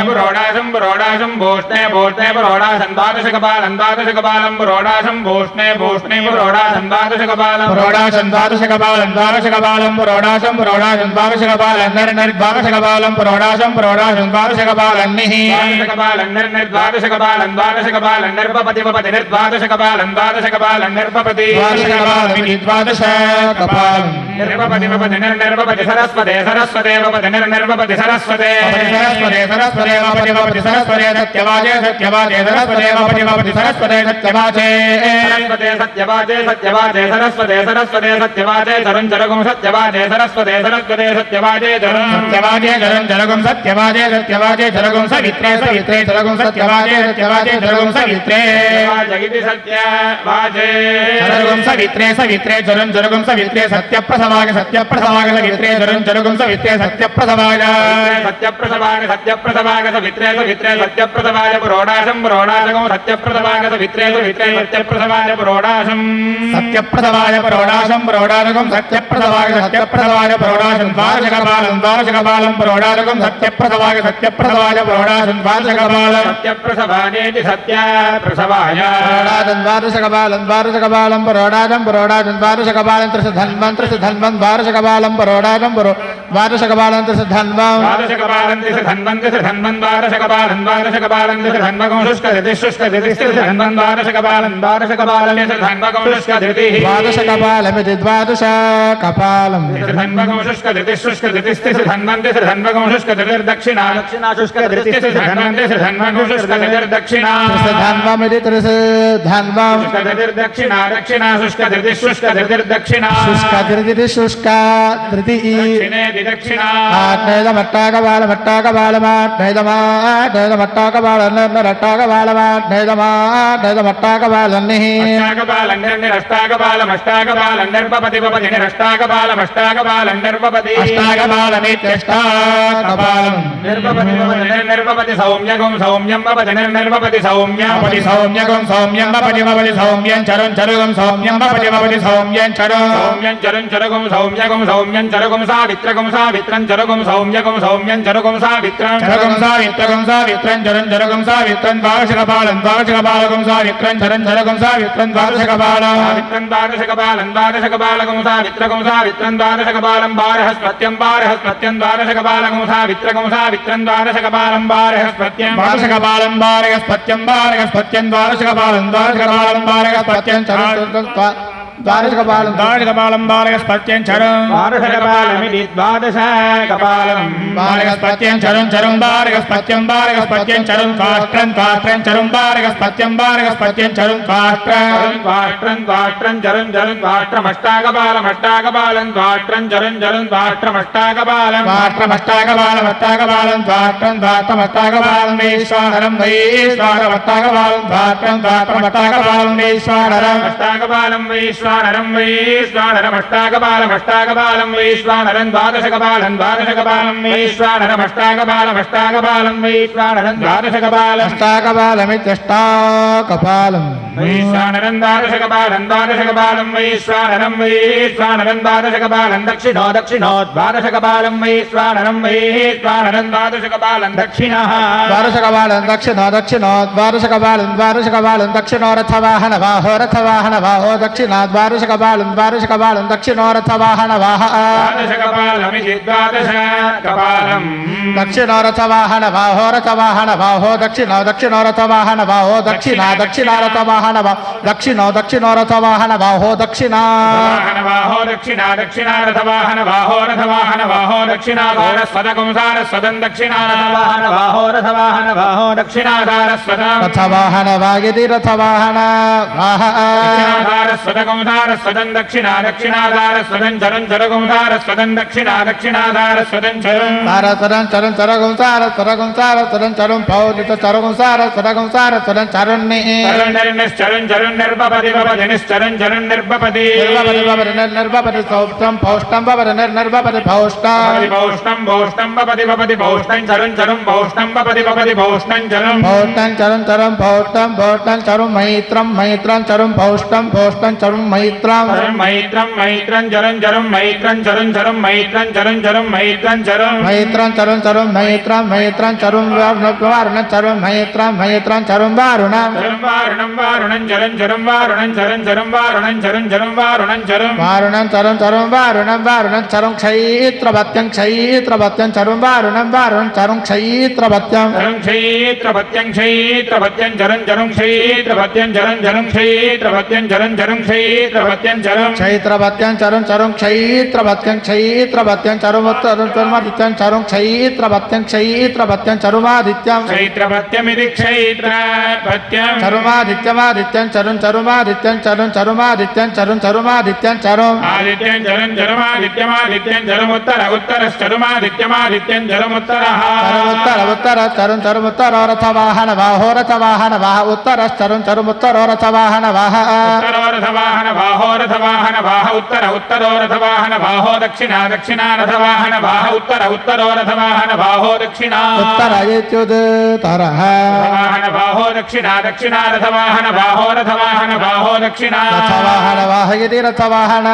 पुरोडाशम् पुरोडाशं भोष्णे पुरोडाशं द्वादशकपालं पुरोडाशं भोष्णे पुरोडाशं द्वादशकपालं पुरोडाशं द्वादशकपालं पुरोडाशं द्वादशकपालं निर्द्वादशकपालं पुरोडाशं द्वादशकपालं द्वादशकपालं निर्पपति निर्द्वादशकपालं निर्पपति निर्पपति सरस्वते निर्पपति सरस्वते सत्यवाजे सरस्वते सत्यवाजे चरुं चरुगं सत्यवाजे सरस्वते सत्यवाजे चरुगं सत्यवाजे चरुगं सवित्रे चरुगं सत्यवाजे चरुगं सवित्रे सत्यवाजे चरुगं सवित्रे चरुं सवित्रे सत्यप्रसवाय सवित्रे चरुगं सवित्रे सत्यप्रसवाय सवित्रे सत्यप्रसवाय पुरोडाशं सत्यप्रसवाय सवित्रे सत्यप्रसवाय पुरोडाशं सत्यप्रसवाय पुरोडाशं सत्यप्रसवाय पुरोडाशं द्वादशकपालं पुरोडाशं सत्यप्रसवाय पुरोडाशं द्वादशकपालं सत्यप्रसवायेति सत्यप्रसवाय द्वादशकपालं पुरोडाशं द्वादशकपालं त्रिशधन्वं द्वादशकपालं पुरोडाशं द्वादशकपालं त्रिशधन्वं द्वादशकपालं शुष्कधृतिः द्वादशकपालमिति द्वादशकपालं दक्षिणा त्रिशधन्वमिति त्रिशधन्वं दक्षिणा शुष्कधृतिर्दक्षिणा शुष्कधृतिः शुष्कधृतिः दक्षिणा निर्पपति सौम्यगं पपति निर्पपति सौम्यं चरुं सौम्यं पपति सौम्यं चरुं चरुगं सौम्यगं सावित्रगं सावित्रं चरुगुं सौम्यगुं सौम्यं चरुगुं सावित्रं चरगं सावित्रं चरं सावित्रं द्वादशकपालं द्वादशकपालकं सावित्रं चरं सावित्रं द्वादशकपालं द्वादशकपालगुं सावित्रगुं सावित्रं द्वादशकपालं बारहस्पत्यं द्वादशकपालगुं सावित्रगुं सावित्रं द्वादशकपालं बारहस्पत्यं द्वादशकपालं बारहस्पत्यं द्वादशकपालं बारहस्पत्यं चरं द्वादशकपालं बारहस्पत्यं चरं द्वादशकपालमिति द्वादशकपालं बारहस्पत्यं चरं बारहस्पत्यं चरं काष्ठं चरं बारहस्पत्यं चरं काष्ठं चरं द्वाष्ट्रमष्टाकपालं चरं द्वाष्ट्रमष्टाकपालं द्वाष्ट्रमष्टाकपालं वैश्वानरं वैश्वानरमष्टाकपालं द्वाष्ट्रमष्टाकपालं वैश्वानरम् अष्टाकपालं वैश्वानरमष्टाकपालं वैश्वानरं द्वादशकपालं वैश्वानरमष्टाकपालं वैश्वानरं द्वादशकपालं अष्टाकपालमित्यष्टाकपालं वैश्वानरं द्वादशकपालं वैश्वानरं द्वादशकपालं दक्षिणो द्वादशकपालं वैश्वानरं द्वादशकपालं दक्षिणः द्वादशकपालं दक्षिणो द्वादशकपालं दक्षिणो रथवाहन बाहो दक्षिणा द्वादशकपालं दक्षिणो रथवाहन द्वादशकपालमिति द्वादशकपालं दक्षिणो रथवाहन बाहो दक्षिणो रथवाहन बाहो दक्षिणा रथवाहन दक्षिणो रथवाहन बाहो दक्षिणा दक्षिणा रथवाहन बाहो दक्षिणा सारस्वतं दक्षिणा रथवाहन बाहो दक्षिणा रथवाहन वागिति रथवाहन सारस्वतं दक्षिणा सारस्वतं चरगुं सारस्वतं दक्षिणा सारस्वतं चरं चरं पौलित चरगुं सारस्वतं चरन् निर्पपति निर्पपति निर्भपति सौष्ठं पौष्टं निर्भपति पौष्टं पपति पौष्टं चरं पौष्टं पपति पौष्टं चरं पौष्टं चरं मैत्रं चरं पौष्टं चरं मैत्रं चरं वारुणं चरं क्षैत्रपत्यं चरं वारुणं चरं क्षैत्रपत्यं क्षैत्रपत्यं चरं चरुमादित्यं चरं क्षैत्रपत्यं चरुमादित्यं क्षैत्रपत्यमिति क्षैत्रपत्यं चरुमादित्यं चरुमादित्यं आदित्यं उत्तरश्चरुमादित्यमादित्यं चरुमुत्तरः उत्तर रथवाहन बाहो उत्तरश्चरुमुत्तरो रथवाहन उत्तरो रथवाहन बाहो दक्षिणा रथवाहन बाहो उत्तरो रथवाहन बाहो दक्षिणा उत्तर इत्युत्तरः बाहो दक्षिणा रथवाहन बाहो दक्षिणा रथवाहन वाह इति रथवाहन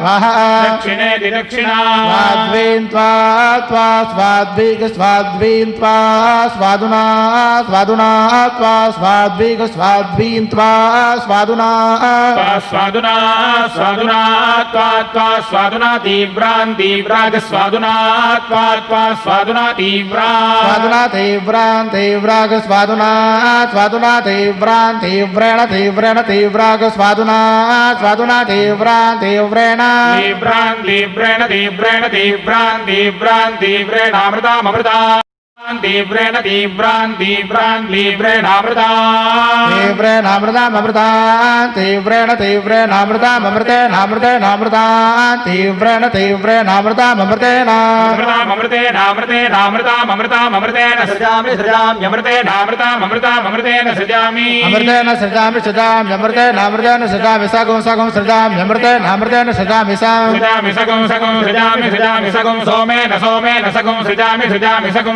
वाह दक्षिणेति दक्षिणा स्वाद्वीन् स्वाद्वीन् स्वादुना स्वाद्वीन् स्वादुना तीव्राग स्वादुना तीव्राग स्वादुना तीव्रेण तीव्राग स्वादुना तीव्रेणामृता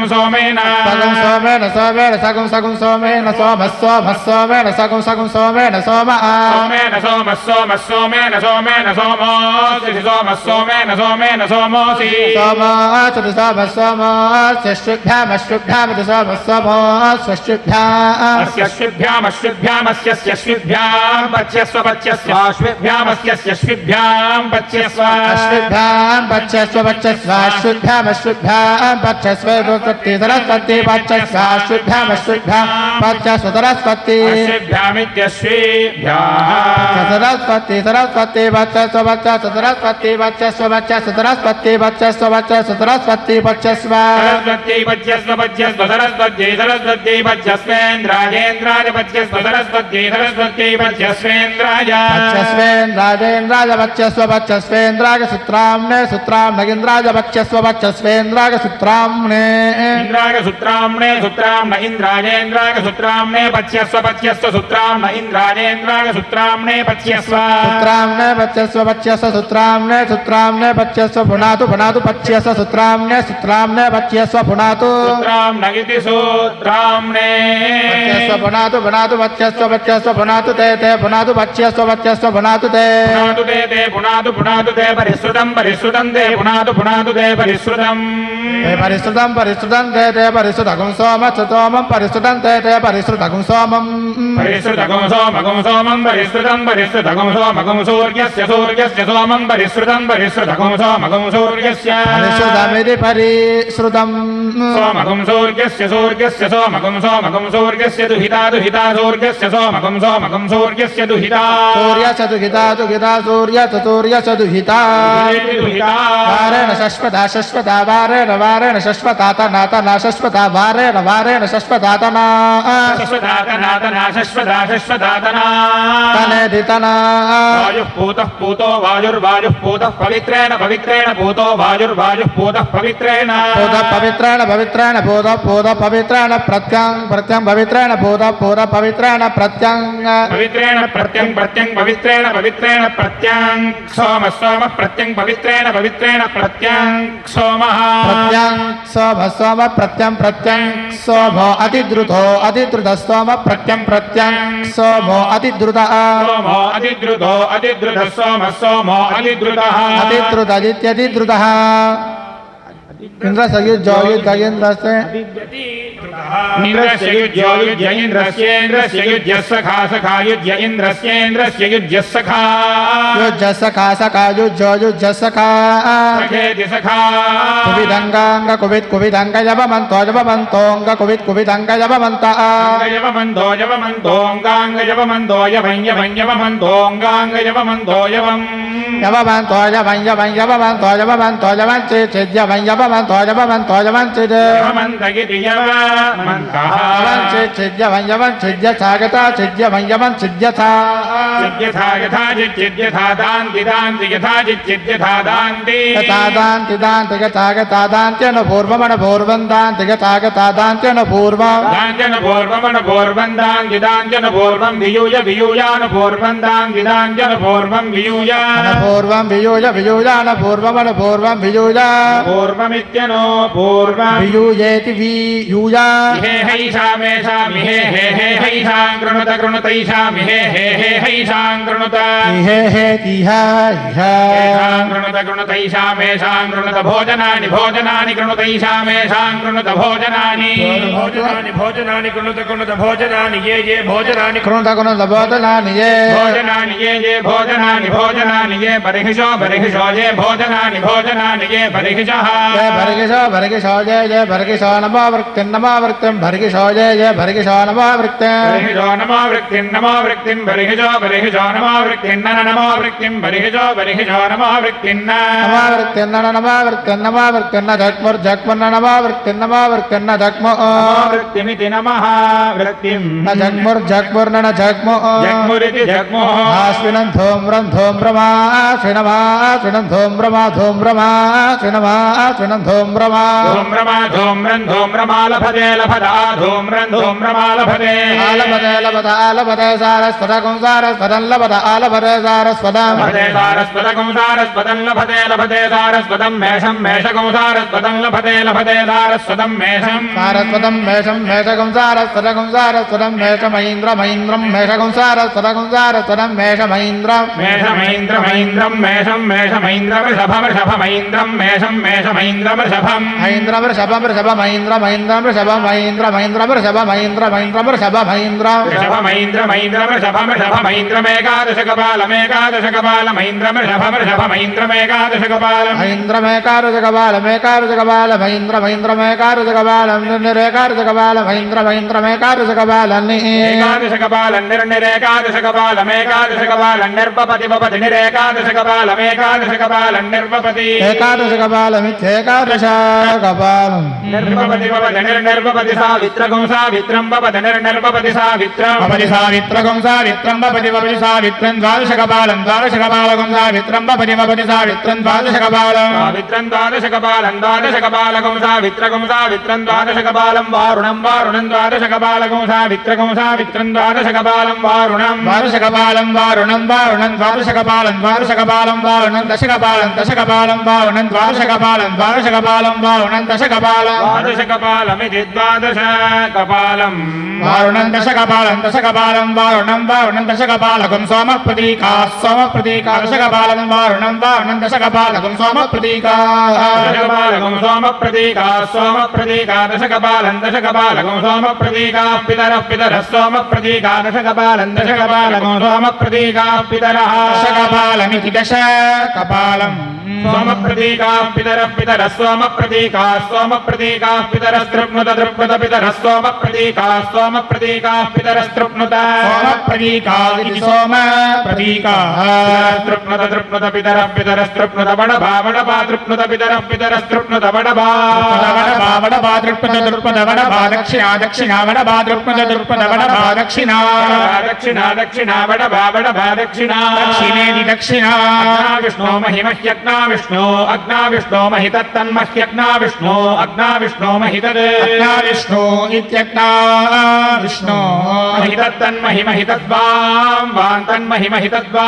सोमेन सोमेन सगं सोमेन सोमेन सगं सगं सोमेन सोमः सोमः सोमेन सगं सगं सोमेन सोमः सोमेन सोमः सोमः सोमेन सोमेन सोमोऽसि सोमः सोमेन सोमेन सोमोऽसि सोमः सोमः सोमः शुभ्यामशुभ्यामिति सोमः सोमः स्वशुभ्याम् अश्विभ्यामश्विभ्यामस्य श्विभ्याम् पच्यस्व पच्यस्वाश्विभ्यामस्य श्विभ्याम् पच्यस्व अश्विभ्याम् पच्यस्व पच्यस्वाश्विभ्यामश्विभ्याम् पच्यस्व सरस्वती पच्यस्वाश्विभ्यामश्विभ्याम् पच्यस्व सरस्वती अश्विभ्यामित्यश्विभ्याम् सरस्वती सरस्वती पच्यस्व पच्यस्व सरस्वती पच्यस्व पच्यस्व सरस्वती पच्यस्व पच्यस्व सरस्वती पच्यस्व सरस्वती पच्यस्व पच्यस्व सरस्वती सरस्वती पच्यस्वेन्द्राजेन्द्राय पच्यस्व सरस्वती सरस्वती पच्यस्वेन्द्राय पच्यस्वेन्द्राजेन्द्राय पच्यस्व पच्यस्वेन्द्राय सूत्राम्ने सूत्राम्नगेन्द्राय पच्यस्व पच्यस्वेन्द्राय सूत्राम्ने इंद्राय सूत्राम्ने सूत्राम्न इंद्राजेन्द्राय सूत्राम्ने पच्यस्व पच्यस्व सूत्राम्न इंद्राजेन्द्राय सूत्राम्ने पच्यस्व सूत्राम्ने पच्यस्व पच्यस्व सूत्राम्ने सूत्राम्ने पच्यस्व पुनातु पुनातु पच्यस्व सूत्राम्ने सूत्राम्ने पच्यस्व पुनातु सूत्राम्न इति सूत्राम्ने पच्यस्व पुनातु पुनातु पच्यस्व पच्यस्व पुनातु ते पुनातु पच्यस्व पच्यस्व पुनातु ते पुनातु ते परिश्रुतं परिश्रुतं ते पुनातु ते परिश्रुतं परिश्रुतं परिश्रुतं ते परिश्रुतगुं सोमं परिश्रुतं ते परिश्रुतगुं सोमं परिश्रुतगुं सोमं परिश्रुतं परिश्रुतगुं सोमगुं सूर्यस्य सोमं परिश्रुतं परिश्रुतगुं सोमगुं सूर्यस्य परिश्रुतमिति परिश्रुतं सोमगुं सूर्यस्य सोमगुं सूर्यस्य दुहिता सूर्यस्य सोमगुं सूर्यस्य दुहिता सूर्यस्य दुहिता सूर्यस्य दुहिता वारेण शश्वता शश्वता वारेण वारेण शश्वतातना तना शश्वता वारेण वारेण शश्वतातना शश्वतातना शश्वतातना तनेदितना वायुः पूतो वायुर्वायुः पूतः पवित्रेण पूतो वायुर्वायुः पूतः पवित्रेण पवित्रेण पवित्रेण प्रत्यं पवित्रेण पवित्रेण प्रत्यं पवित्रेण प्रत्यं सोमः प्रत्यं पवित्रेण प्रत्यं सोमः सोम प्रत्यं सोमो अतिद्रुतः सोम प्रत्यं सोमो अतिद्रुतः सोमो अतिद्रुतः अतिद्रुतः इंद्र सयुज जोयुज गजेन्द्रस्य इंद्रस्य युज्येन्द्रस्य युज्यस्सखा सखायुज्य इंद्रस्य युज्यस्सखा युज्यस्सखा सखायुज्यस्सखा सखेति सखा कुविदंगांग कुविदंग जपमन्तोंग कुविदंग जपमन्ता जपमन्तोंगांग जपमन्तो यवमन्तोंगांग जपमन्तो यवम् जपमन्तो जपमन्तो यवमन्तगिति छिद्यथा छिद्यथा यथा चिद्यथा दान्ति यथा चिद्यथा दान्ति दान्त्यन पूर्वं दान्त्यन पूर्वं वियूयान पूर्वं दान्त्यन पूर्वं वियूयान पूर्वं वियूया पूर्वमित्यनो पूर्वं वियूयेति वियूया हे हैषामेषां हे हैषां कृणुतैषां हे हैषां कृणुत हे कृणुतैषामेषां कृणुत भोजनानि कृणुतैषामेषां कृणुत भोजनानि कृणुत भोजनानि ये भोजनानि कृणुत भोजनानि ये भोजनानि ये बर्हिषो ये भोजनानि ये बर्हिषः भर्गिषो जय भर्गिषो नमोवृत्तिं भर्गिषो जय भर्गिषो नमोवृत्तिं बर्हिषो नमोवृत्तिं नमोवृत्तिं बर्हिषो नमोवृत्तिं नमोवृत्तिं जग्मुर्जग्मुर्न नमोवृत्तिं नमोवृत्तिमिति नमः वृत्तिं जग्मुर्जग्मुर्न जग्मुरिति जग्मुः आश्विनं धूम्रं धूम्रमा श्विनं धूम्रमा श्विनं धूम्रमा धूम्रमा लभते लभदा धूम्रं धूम्रमालभते आलभते लभत आलभते सारस्वतकं सारस्वतं लभत आलभते सारस्वतं लभते सारस्वतकं सारस्वतं लभते लभते सारस्वतं मेषं मेषकं सारस्वतं लभते लभते सारस्वतं मेषं सारस्वतं मेषं मेषकं सारस्वतकं सारस्वतं मेषमहीन्द्र महीन्द्रं मेषकं सारस्वतकं सारस्वतं मेषमहीन्द्रं मेषमहीन्द्र महीन्द्रं मेषं मेषमहीन्द्र वृषभ वृषभ महीन्द्रं मेषं मेषमहीन्द्र वृषभं महीन्द्र वृषभ वृषभ महीन्द्र महीन्द्र वृषभ महीन्द्र महीन्द्र वृषभ महीन्द्र महीन्द्र वृषभ महीन्द्र वृषभ महीन्द्र महीन्द्र वृषभ वृषभ महीन्द्रमेकादशकपाल महीन्द्र वृषभ वृषभ महीन्द्रमेकादशकपाल महीन्द्रमेकादशकपाल महीन्द्र महीन्द्रमेकादशकपाल निर्निरेकादशकपाल महीन्द्रमेकादशकपाल एकादशकपाल निर्निरेकादशकपाल मेकादशकपाल निर्वपति वपति निरेकादशकपाल मेकादशकपाल निर्वपति एकादशकपालमित्येकादशकपालम् निर्वपति वपति निर्निर्वपति सावित्रकं सावित्रं वपति निर्निर्वपति सावित्रं वपति सावित्रकं सावित्रं वपति वपति सावित्रं द्वादशकपालं द्वादशकपालकं सावित्रं वपति वपति सावित्रं द्वादशकपालं सावित्रं द्वादशकपालं द्वादशकपालकं सावित्रकं सावित्रं द्वादशकपालं वारुणं वारुणं द्वादशकपालकं सावित्रकं सावित्रं द्वादशकपालं वारुणं द्वादशकपालं वारुणं वारुणं द्वादशकपालं द्वादशकपालं वारुणं दशकपालं दशकपालं वारुणं द्वादशकपालं द्वादशकपालं वारुणं दशकपालं द्वादशकपालमिति द्वादशकपालं वारुणं दशकपालं दशकपालं वारुणं वारुणं दशकपालकं सोमप्रतीका सोमप्रतीका दशकपालं वारुणं वारुणं दशकपालकं सोमप्रतीका दशकपालकं सोमप्रतीका सोमप्रतीका दशकपालं दशकपालकं सोमप्रतीका पितरः पितरः सोमप्रतीका दशकपालं दशकपालकं सोमप्रतीका पितरः दशकपालमिति दशकपालम् सोमप्रतीका पितरः पितरः सोमप्रतीका सोमप्रतीका पितरस्तृप्नुत तृप्नुत पितरः सोमप्रतीका सोमप्रतीका पितरस्तृप्नुत सोमप्रतीका इति सोमप्रतीका तृप्नुत तृप्नुत पितरः पितरस्तृप्नुत वडभा वडभा तृप्नुत पितरः पितरस्तृप्नुत वडभा वडभा वडभा तृप्नुत तृप्नुत वडभा दक्षिणा दक्षिणा वडभा तृप्नुत तृप्नुत वडभा दक्षिणा दक्षिणा दक्षिणा वडभा वडभा दक्षिणा दक्षिणेति दक्षिणा विष्णो महिमह्यग्ना विष्णो अग्ना विष्णो महितत्तन्मह्यग्ना विष्णो अग्ना विष्णो महितत् अग्ना विष्णु इत्यग्ना विष्णु महितत्तन्महिमहितद्वां वां तन्महिमहितद्वां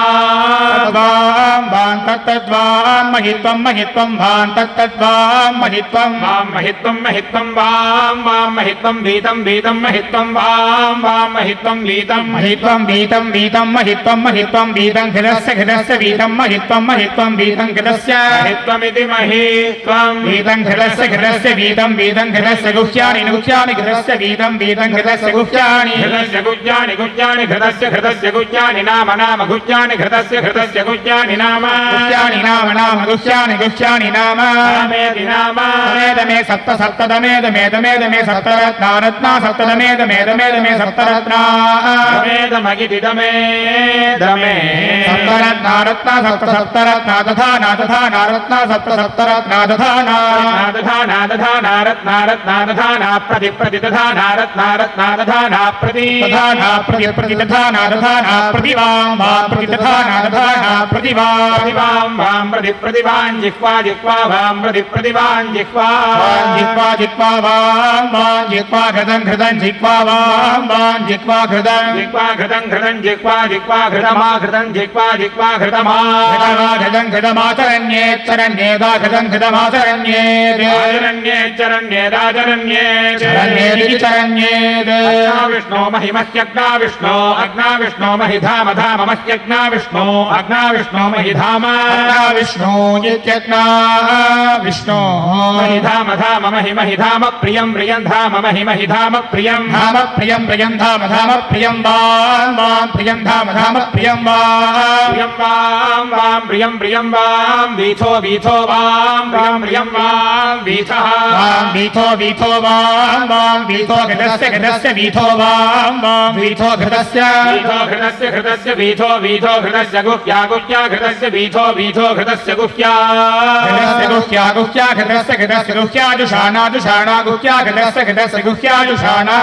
वां तत्तद्वां महित्वं महित्वं वां तत्तद्वां महित्वं वां महित्वं महित्वं वां महित्वं वीतं वीतं महित्वं वां महित्वं वीतं महित्वं वीतं वीतं महित्वं महित्वं वीतं घृतस्य वीतं महित्वं महित्वं वीतं घृतस्य महित्वमिति महित्वं वीतं घृतस्य वीतं वीतं घृतस्य गुह्यानि गुह्यानि घृतस्य वीतं वीतं घृतस्य गुह्यानि घृतस्य गुह्यानि गुह्यानि घृतस्य गुह्यानि नाम नाम गुह्यानि घृतस्य गुह्यानि नाम गुह्यानि नाम नाम गुह्यानि गुह्यानि नाम मेदि नाम दमे सप्त सप्त दमे सप्तरत्ना रत्ना सप्त दमे सप्तरत्ना दमेदमगिति दमे दमे सप्तरत्ना रत्ना सप्त सप्तरत्ना तथा नारत्ना सप्त सप्तरत्ना तथा नादधाना रत्ना प्रति प्रति तथा नारत्ना रत्ना प्रति प्रति तथा प्रति वां प्रति तथा प्रति वां प्रति प्रतिवां जिह्वा जिह्वा वां प्रति प्रतिवां जिह्वा जिह्वा वां जिह्वा घृतं जिह्वा वां जिह्वा घृतं जिह्वा घृतमा घृतं जिह्वा घृतमा घृतमाचरण्येच्चरण्येदा घृतं घृतमाचरण्येदाचरण्येच्चरण्येद विष्णो महिमह्यग्ना विष्णो अग्ना विष्णो महिधाम धाम मह्यग्ना विष्णो अग्ना विष्णो महिधाम विष्णु इत्यग्ना विष्णु महिधाम धाम महिमहिधाम प्रियं प्रियं धाम महिमहिधाम प्रियं धाम प्रियं धाम प्रियं वां प्रियं धाम प्रियं वां प्रियं वां वीथो वां प्रियं वां वीथः वीथो वां वीथो घृतस्य वीथो वां वां वीथो घृतस्य घृतस्य वीथो घृतस्य गुह्या घृतस्य वीथो घृतस्य गुह्या घृतस्य गुह्या जुषाणा गुह्या घृतस्य गुह्या जुषाणा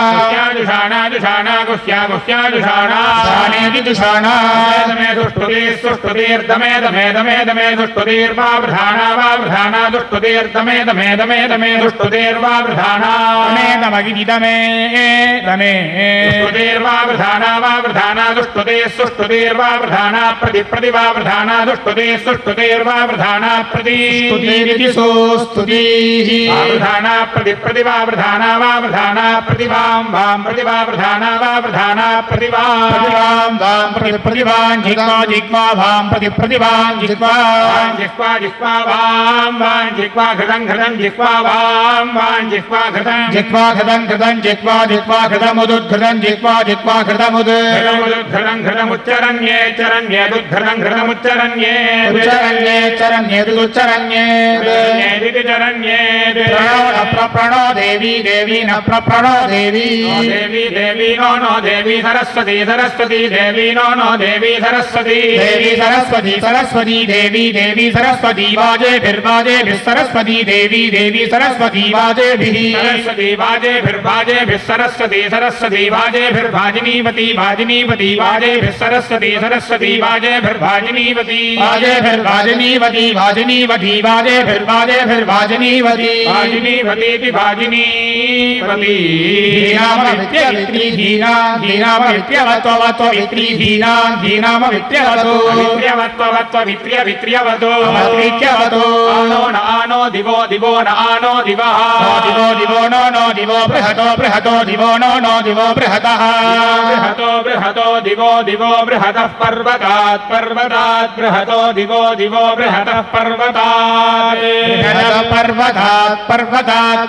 गुह्या जुषाणा शानेति जुषाणा दमे दुष्टुतीर्दमे दमे दुष्टुतीर्वा वृधाना दुष्टुतीर्दमे दमे दुष्टुतीर्वा वृधाना दमे दुष्टुतीर्वा वृधाना दुष्टुतीर्वा वृधाना प्रतिवा वृधाना दुष्टुतीर्वा वृधाना प्रति स्तुतिरिति सोस्तुतिः वृधाना प्रतिवा वृधाना वा वृधाना प्रतिवां वां प्रतिवा वृधाना वा वृधाना प्रतिवां प्रतिवां जिह्वा भां प्रतिवां जिह्वा वां वां जिह्वा घृतं जिह्वा वां वां जिह्वा घृतं जिह्वा घृतमुदुद्धृतं जिह्वा घृतमुद् घृतमुच्चरण्ये चरण्ये प्रणो देवी न प्रणो देवी नो देवी सरस्वती देवी नो देवी सरस्वती देवी सरस्वती वाजेभिर्वाजेभिः सरस्वती देवी सरस्वती वाजेभिः सरस्वती वाजेभिर्वाजिनीवती वाजेभिः सरस्वती वाजेभिर्वाजिनीवती वाजेभिर्वाजिनीवती वाजेभिर्वाजिनीवती धीनामवित्यवतो आनो दिवो नानो दिवः दिवो नो दिवो बृहतो दिवो नो दिवो बृहतः बृहतो दिवो बृहतः पर्वतात् बृहतो दिवो बृहतः पर्वतात्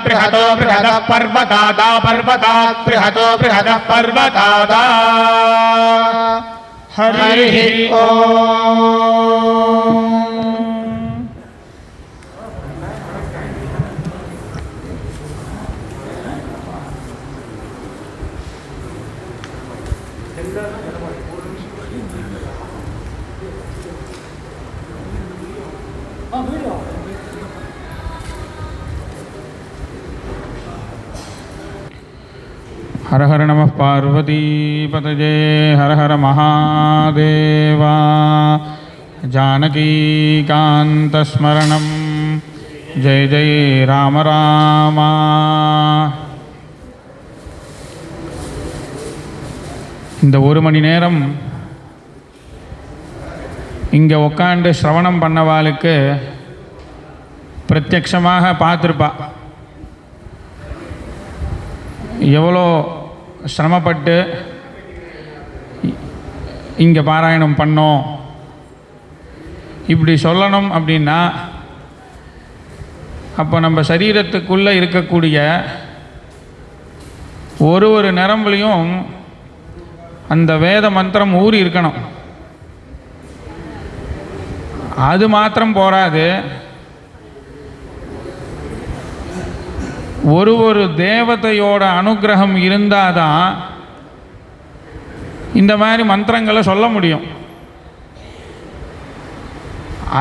बृहतो बृहतः पर्वतात् बृहतो बृहतः पर्वतादा हरिः ओम् हर हर नमः पार्वतीपतये हर हर महादेवा जानकीकान्तस्मरणं जय जय राम राम இந்த ஒரு மணி நேரம் இங்கே உட்காந்து ஸ்ரவணம் பண்ணவாளுக்கு பிரத்யக்ஷமாக பார்த்துருப்பா எவ்வளோ சிரமப்பட்டு இங்கே பாராயணம் பண்ணோம். இப்படி சொல்லணும் அப்படின்னா அப்போ நம்ம சரீரத்துக்குள்ளே இருக்கக்கூடிய ஒரு நரம்புலையும் அந்த வேத மந்திரம் ஊறி இருக்கணும். அது மாத்திரம் போராது, ஒரு தேவதையோட அனுகிரகம் இருந்தால் தான் இந்த மாதிரி மந்திரங்களை சொல்ல முடியும்.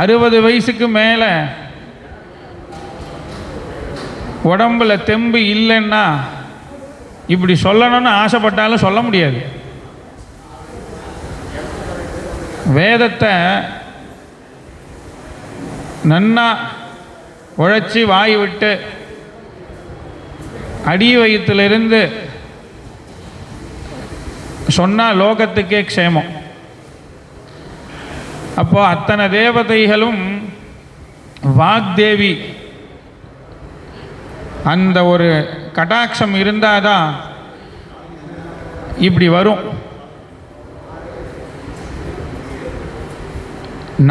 60 வயசுக்கு மேலே உடம்புல தெம்பு இல்லைன்னா இப்படி சொல்லணும்னு ஆசைப்பட்டாலும் சொல்ல முடியாது. வேதத்தை நன்னா உழைச்சி வாய் விட்டு அடி வயிற்றிலிருந்து சொன்னால் லோகத்துக்கே க்ஷேமம். அப்போ அத்தனை தேவதைகளும் வாக்தேவி அந்த ஒரு கடாட்சம் இருந்தால் தான் இப்படி வரும்.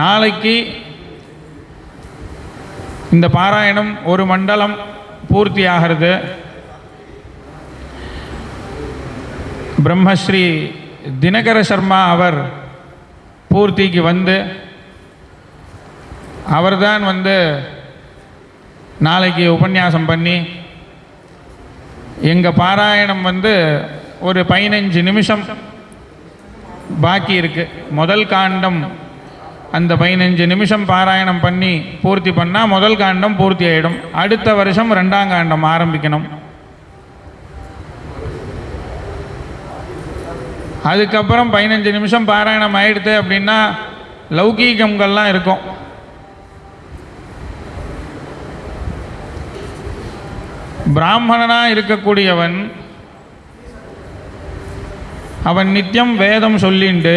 நாளைக்கு இந்த பாராயணம் ஒரு மண்டலம் பூர்த்தி ஆகிறது. பிரம்மஸ்ரீ தினகர சர்மா அவர் பூர்த்திக்கு வந்து அவர்தான் நாளைக்கு உபன்யாசம் பண்ணி எங்கள் பாராயணம் ஒரு 15 நிமிஷம் பாக்கி இருக்கு. முதல் காண்டம் அந்த 15 நிமிஷம் பாராயணம் பண்ணி பூர்த்தி பண்ணால் முதல் காண்டம் பூர்த்தி ஆகிடும். அடுத்த வருஷம் 2ஆம் காண்டம் ஆரம்பிக்கணும். அதுக்கப்புறம் 15 நிமிஷம் பாராயணம் ஆயிடுது அப்படின்னா லௌகீகங்கள்லாம் இருக்கும். பிராமணனாக இருக்கக்கூடியவன் அவன் நித்தியம் வேதம் சொல்லிண்டு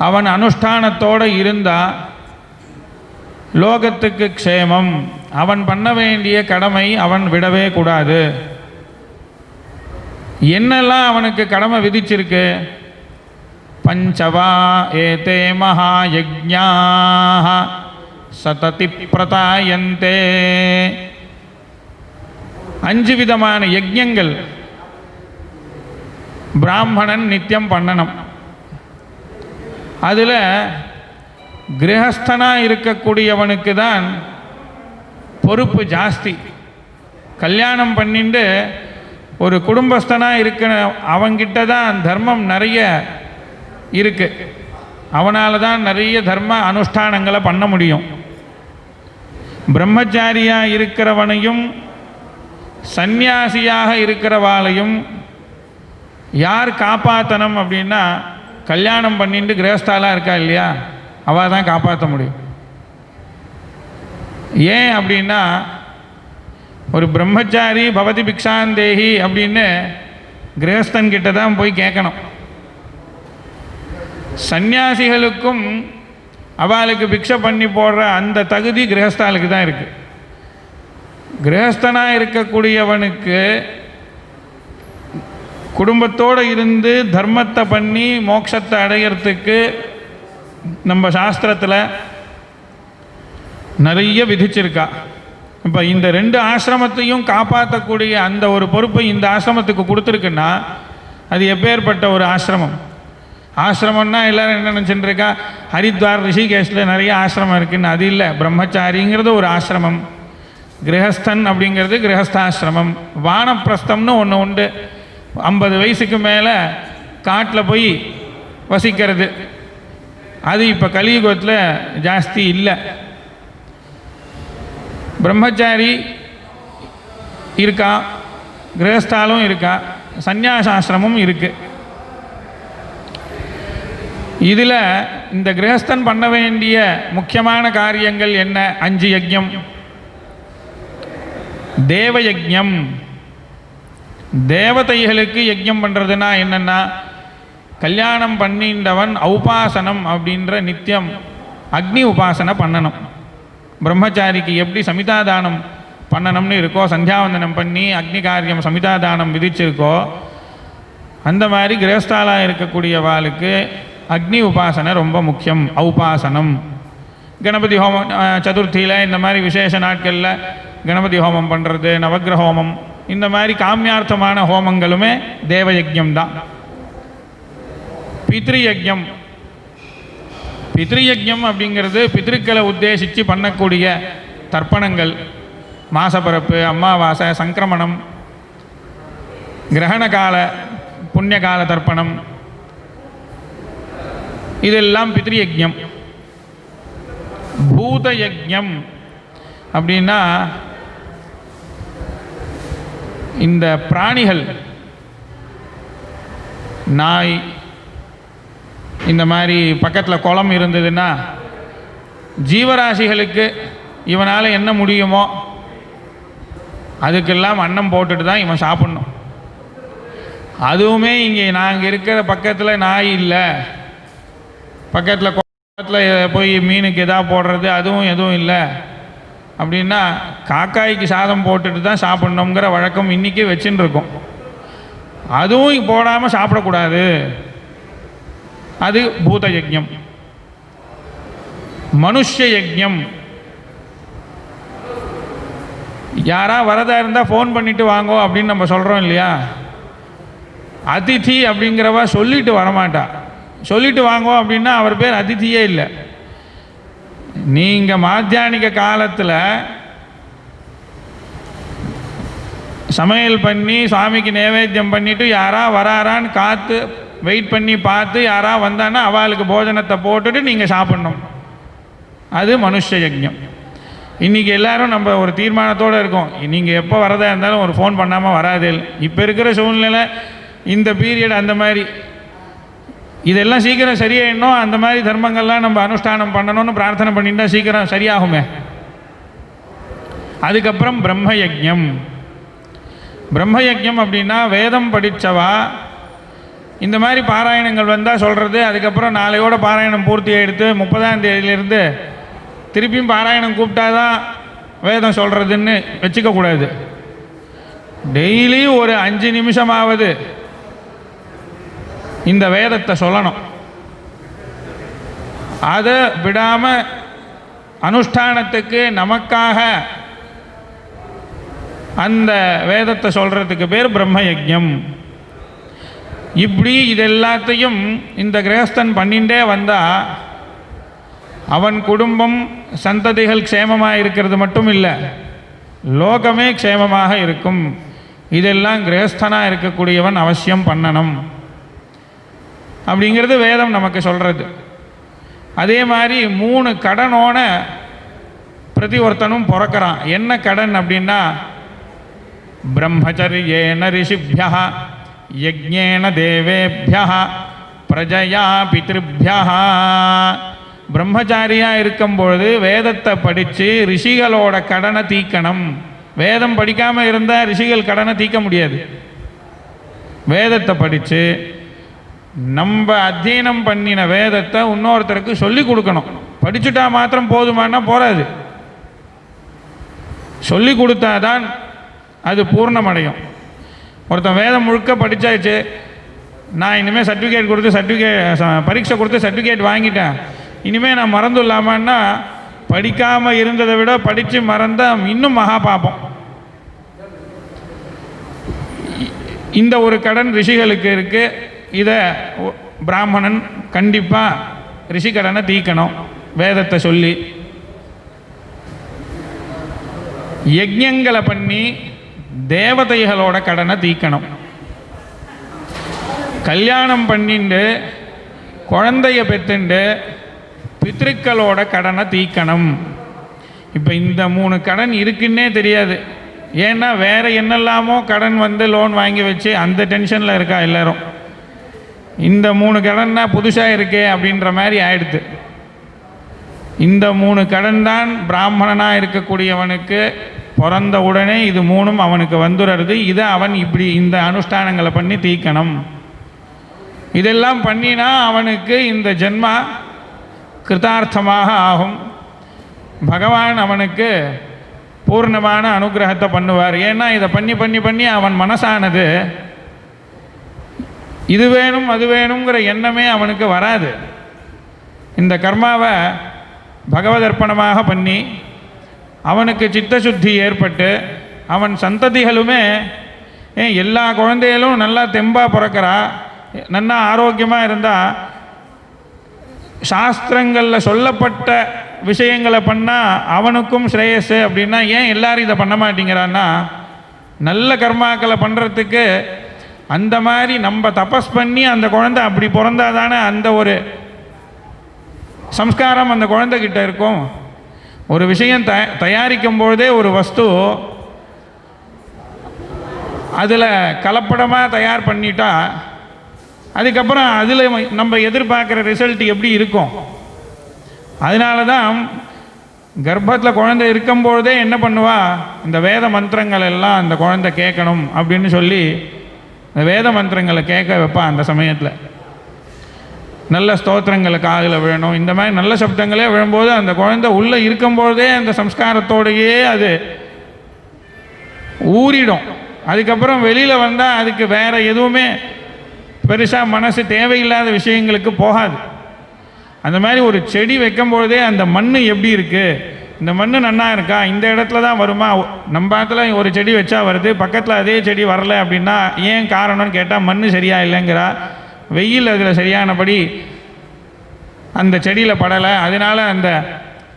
அவன் அனுஷ்டானத்தோடு இருந்தால் லோகத்துக்கு க்ஷேமம். அவன் பண்ண வேண்டிய கடமை அவன் விடவே கூடாது. என்னெல்லாம் அவனுக்கு கடமை விதிச்சிருக்கு? பஞ்சவா ஏதே மகாயஜ்ஞாஹ சததி பிரதாயந்தே. 5 விதமான யஜ்ஞங்கள் பிராமணன் நித்தியம் பண்ணணும். அதில் கிரகஸ்தனாக இருக்கக்கூடியவனுக்கு தான் பொறுப்பு ஜாஸ்தி. கல்யாணம் பண்ணிட்டு ஒரு குடும்பஸ்தனாக இருக்கிற அவங்கிட்ட தான் தர்மம் நிறைய இருக்குது. அவனால் தான் நிறைய தர்ம அனுஷ்டானங்களை பண்ண முடியும். பிரம்மச்சாரியாக இருக்கிறவனையும் சந்நியாசியாக இருக்கிறவாளையும் யார் காப்பாற்றணும் அப்படின்னா, கல்யாணம் பண்ணிட்டு கிரகஸ்தாலாக இருக்கா இல்லையா, அவள் தான் காப்பாற்ற முடியும். ஏன் அப்படின்னா, ஒரு பிரம்மச்சாரி பவதி பிக்ஷாந்தேகி அப்படின்னு கிரகஸ்தன்கிட்ட தான் போய் கேட்கணும். சந்நியாசிகளுக்கும் அவளுக்கு பிக்ஷை பண்ணி போடுற அந்த தகுதி கிரகஸ்தாலுக்கு தான் இருக்குது. கிரகஸ்தனாக இருக்கக்கூடியவனுக்கு குடும்பத்தோடு இருந்து தர்மத்தை பண்ணி மோட்சத்தை அடையிறதுக்கு நம்ம சாஸ்திரத்தில் நிறைய விதிச்சிருக்கா. இப்போ இந்த 2 ஆசிரமத்தையும் காப்பாற்றக்கூடிய அந்த ஒரு பொறுப்பை இந்த ஆசிரமத்துக்கு கொடுத்துருக்குன்னா அது எப்பேற்பட்ட ஒரு ஆசிரமம். ஆசிரமம்னா எல்லோரும் என்ன நினச்சிட்டு இருக்கா, ஹரித்வார் ரிஷிகேஷில் நிறைய ஆசிரமம் இருக்குன்னு. அது இல்லை. பிரம்மச்சாரிங்கிறது ஒரு ஆசிரமம், கிரகஸ்தன் அப்படிங்கிறது கிரகஸ்தாசிரமம். வானப்பிரஸ்தம்னு ஒன்று உண்டு. 50 வயசுக்கு மேலே காட்டில் போய் வசிக்கிறது. அது இப்போ கலியுகத்தில் ஜாஸ்தி இல்லை. பிரம்மச்சாரி இருக்கா, கிரகஸ்தாலும் இருக்கா, சந்நியாசாசிரமும் இருக்குது. இதில் இந்த கிரகஸ்தன் பண்ண வேண்டிய முக்கியமான காரியங்கள் என்ன? 5 யஜ்ஞம். தேவயஜ்ஞம், தேவதைகளுக்கு யஜ்ஞம் பண்ணுறதுனா என்னென்னா, கல்யாணம் பண்ணின்றவன் ஔபாசனம் அப்படின்ற நித்தியம் அக்னி உபாசனை பண்ணணும். பிரம்மச்சாரிக்கு எப்படி சமிதாதானம் பண்ணணும்னு இருக்கோ, சந்தியாவந்தனம் பண்ணி அக்னி காரியம் சமிதாதானம் விதிச்சிருக்கோ, அந்த மாதிரி கிரகஸ்தாலாக இருக்கக்கூடியவாளுக்கு அக்னி உபாசனை ரொம்ப முக்கியம். ஔபாசனம். கணபதி ஹோமம் சதுர்த்தியில் இந்த மாதிரி விசேஷ நாட்களில் கணபதி ஹோமம் பண்ணுறது, நவக்கிரக ஹோமம், இந்த மாதிரி காமியார்த்தமான ஹோமங்களுமே தேவயஜ்ஞம் தான். பித்ருயஜ்ஞம். பித்ருயஜ்ஞம் அப்படிங்கிறது பித்ருக்களை உத்தேசித்து பண்ணக்கூடிய தர்ப்பணங்கள். மாசப்பிறப்பு, அமாவாசை, சங்கிரமணம், கிரகண கால புண்ணிய கால தர்ப்பணம், இதெல்லாம் பித்ருயஜ்ஞம். பூதயஜ்ஞம் அப்படின்னா இந்த பிராணிகள், நாய், இந்த மாதிரி பக்கத்தில் குளம் இருந்ததுன்னா ஜீவராசிகளுக்கு இவனால் என்ன முடியுமோ அதுக்கெல்லாம் அன்னம் போட்டுட்டு தான் இவன் சாப்பிட்ணும். அதுவுமே இங்கே நாங்கள் இருக்கிற பக்கத்தில் நாய் இல்லை, பக்கத்தில் குளத்தில் போய் மீனுக்கு எதாவது போடுறது அதுவும் எதுவும் இல்லை அப்படின்னா காக்காய்க்கு சாதம் போட்டுட்டு தான் சாப்பிட்ணுங்கிற வழக்கம் இன்றைக்கி வச்சுன்னு இருக்கோம். அதுவும் போடாமல் சாப்பிடக்கூடாது. அது பூத யஜ்ஞம். மனுஷ யஜ்ஞம். யாரா வரதா இருந்தால் ஃபோன் பண்ணிட்டு வாங்கோ அப்படின்னு நம்ம சொல்கிறோம் இல்லையா. அதிதி அப்படிங்கிறவ சொல்லிட்டு வரமாட்டா. சொல்லிட்டு வாங்கோ அப்படின்னா அவர் பேர் அதிதியே இல்லை. நீங்கள் மாத்தியானிக காலத்தில் சமையல் பண்ணி சுவாமிக்கு நைவேத்தியம் பண்ணிவிட்டு யாரா வராரான்னு காத்து வெயிட் பண்ணி பார்த்து யாரா வந்தான்னா அவளுக்கு போஜனத்தை போட்டுட்டு நீங்கள் சாப்பிட்ணும். அது மனுஷ யஜ்ஞம். இன்றைக்கி எல்லோரும் நம்ம ஒரு தீர்மானத்தோடு இருக்கோம், நீங்கள் எப்போ வரதா இருந்தாலும் ஒரு ஃபோன் பண்ணாமல் வராது. இப்போ இருக்கிற சூழ்நிலை இந்த பீரியட் அந்த மாதிரி இதெல்லாம் சீக்கிரம் சரியாயிடணும். அந்த மாதிரி தர்மங்கள்லாம் நம்ம அனுஷ்டானம் பண்ணணும்னு பிரார்த்தனை பண்ணிட்டா சீக்கிரம் சரியாகுமே. அதுக்கப்புறம் பிரம்மயஜ்ஞம். பிரம்மயஜ்ஞம் அப்படின்னா வேதம் படித்தவா இந்த மாதிரி பாராயணங்கள் வந்தால் சொல்கிறது, அதுக்கப்புறம் நாளையோட பாராயணம் பூர்த்தி ஆகிடுத்து 30ஆம் தேதியிலேருந்து திருப்பியும் பாராயணம் கூப்பிட்டாதான் வேதம் சொல்கிறதுன்னு வச்சுக்கக்கூடாது. டெய்லி ஒரு 5 நிமிஷமாவது இந்த வேதத்தை சொல்லணும். அதை விடாமல் அனுஷ்டானத்துக்கு நமக்காக அந்த வேதத்தை சொல்கிறதுக்கு பேர் பிரம்மயஜ்ஞம். இப்படி இதெல்லாத்தையும் இந்த கிரகஸ்தன் பண்ணிகிட்டே வந்தால் அவன் குடும்பம் சந்ததிகள் க்ஷேமமாக இருக்கிறது மட்டும் இல்லை, லோகமே க்ஷேமமாக இருக்கும். இதெல்லாம் கிரகஸ்தனாக இருக்கக்கூடியவன் அவசியம் பண்ணணும் அப்படிங்கிறது வேதம் நமக்கு சொல்கிறது. அதே மாதிரி 3 கடனோட பிரதி ஒருத்தனும் பிறக்கிறான். என்ன கடன் அப்படின்னா, பிரம்மச்சரியேன ரிஷிபியா யஜ்ஞேன தேவேபியா பிரஜயா பித்ருபியா. பிரம்மச்சாரியாக இருக்கும்பொழுது வேதத்தை படித்து ரிஷிகளோட கடனை தீக்கணும். வேதம் படிக்காமல் இருந்தால் ரிஷிகள் கடனை தீர்க்க முடியாது. வேதத்தை படித்து நம்ம அத்தியனம் பண்ணின வேதத்தை இன்னொருத்தருக்கு சொல்லி கொடுக்கணும். படிச்சுட்டா மாத்திரம் போதுமானா போகாது, சொல்லி கொடுத்தாதான் அது பூர்ணமடையும். ஒருத்தன் வேதம் முழுக்க படித்தாச்சு, நான் இனிமேல் சர்டிஃபிகேட் கொடுத்து பரீட்சை கொடுத்து சர்டிஃபிகேட் வாங்கிட்டேன், இனிமேல் நான் மறந்துடலாமான்னா படிக்காமல் இருந்ததை விட படித்து மறந்தால் இன்னும் மகா பாபம். இந்த ஒரு கடன் ரிஷிகளுக்கு இருக்குது. இதை பிராமணன் கண்டிப்பாக ரிஷி கடனை தீக்கணும் வேதத்தை சொல்லி. யஜ்ஞங்களை பண்ணி தேவதைகளோட கடனை தீக்கணும். கல்யாணம் பண்ணிண்டு குழந்தைய பெற்றுண்டு பித்ருக்களோட கடனை தீக்கணும். இப்போ இந்த 3 கடன் இருக்குன்னே தெரியாது. ஏன்னா வேறு என்னெல்லாமோ கடன் வந்து லோன் வாங்கி வச்சு அந்த டென்ஷனில் இருக்கா எல்லோரும். இந்த 3 கடன்னா புதுசாக இருக்கே அப்படின்ற மாதிரி ஆயிடுது. இந்த 3 கடன் தான் பிராமணனாக இருக்கக்கூடியவனுக்கு பிறந்த உடனே இது 3ம் அவனுக்கு வந்துடுறது. இதை அவன் இப்படி இந்த அனுஷ்டானங்களை பண்ணி தீக்கணும். இதெல்லாம் பண்ணினா அவனுக்கு இந்த ஜென்மா கிருதார்த்தமாக ஆகும். பகவான் அவனுக்கு பூர்ணமான அனுகிரகத்தை பண்ணுவார். ஏன்னா இதை பண்ணி பண்ணி பண்ணி அவன் மனசானது இது வேணும் அது வேணுங்கிற எண்ணமே அவனுக்கு வராது. இந்த கர்மாவை பகவதர்ப்பணமாக பண்ணி அவனுக்கு சித்தசுத்தி ஏற்பட்டு அவன் சந்ததிகளுமே எல்லா குழந்தைகளும் நல்லா தெம்பாக பிறக்கிறா, நல்லா ஆரோக்கியமாக இருந்தால் சாஸ்திரங்களில் சொல்லப்பட்ட விஷயங்களை பண்ணால் அவனுக்கும் ஸ்ரேயஸ். அப்படின்னா ஏன் எல்லாரும் இதை பண்ண மாட்டேங்கிறான்னா, நல்ல கர்மாக்களை பண்ணுறதுக்கு அந்த மாதிரி நம்ம தபஸ் பண்ணி அந்த குழந்தை அப்படி பிறந்தாதானே அந்த ஒரு சம்ஸ்காரம் அந்த குழந்தைகிட்ட இருக்கும். ஒரு விஷயம் தயாரிக்கும் பொழுதே ஒரு வஸ்து அதில் கலப்படமாக தயார் பண்ணிட்டா அதுக்கப்புறம் அதில் நம்ம எதிர்பார்க்குற ரிசல்ட் எப்படி இருக்கும். அதனால தான் கர்ப்பத்தில் குழந்தை இருக்கும்பொழுதே என்ன பண்ணுவா, இந்த வேத மந்திரங்கள் எல்லாம் அந்த குழந்தை கேட்கணும் அப்படின்னு சொல்லி இந்த வேத மந்திரங்களை கேட்க வைப்பா. அந்த சமயத்தில் நல்ல ஸ்தோத்திரங்களை காதில் விழணும். இந்த மாதிரி நல்ல சப்தங்களே விழும்போது அந்த குழந்தை உள்ளே இருக்கும்போதே அந்த சம்ஸ்காரத்தோடையே அது ஊறிடும். அதுக்கப்புறம் வெளியில் வந்தால் அதுக்கு வேறு எதுவுமே பெருசாக மனசு தேவையில்லாத விஷயங்களுக்கு போகாது. அந்த மாதிரி ஒரு செடி வைக்கும்பொழுதே அந்த மண் எப்படி இருக்குது, இந்த மண் நன்னா இருக்கா, இந்த இடத்துல தான் வருமா. நம்ம இடத்துல ஒரு செடி வச்சா வருது, பக்கத்தில் அதே செடி வரலை அப்படின்னா ஏன் காரணம்னு கேட்டால் மண் சரியா இல்லைங்கிறா, வெயில் அதில் சரியானபடி அந்த செடியில் படலை, அதனால் அந்த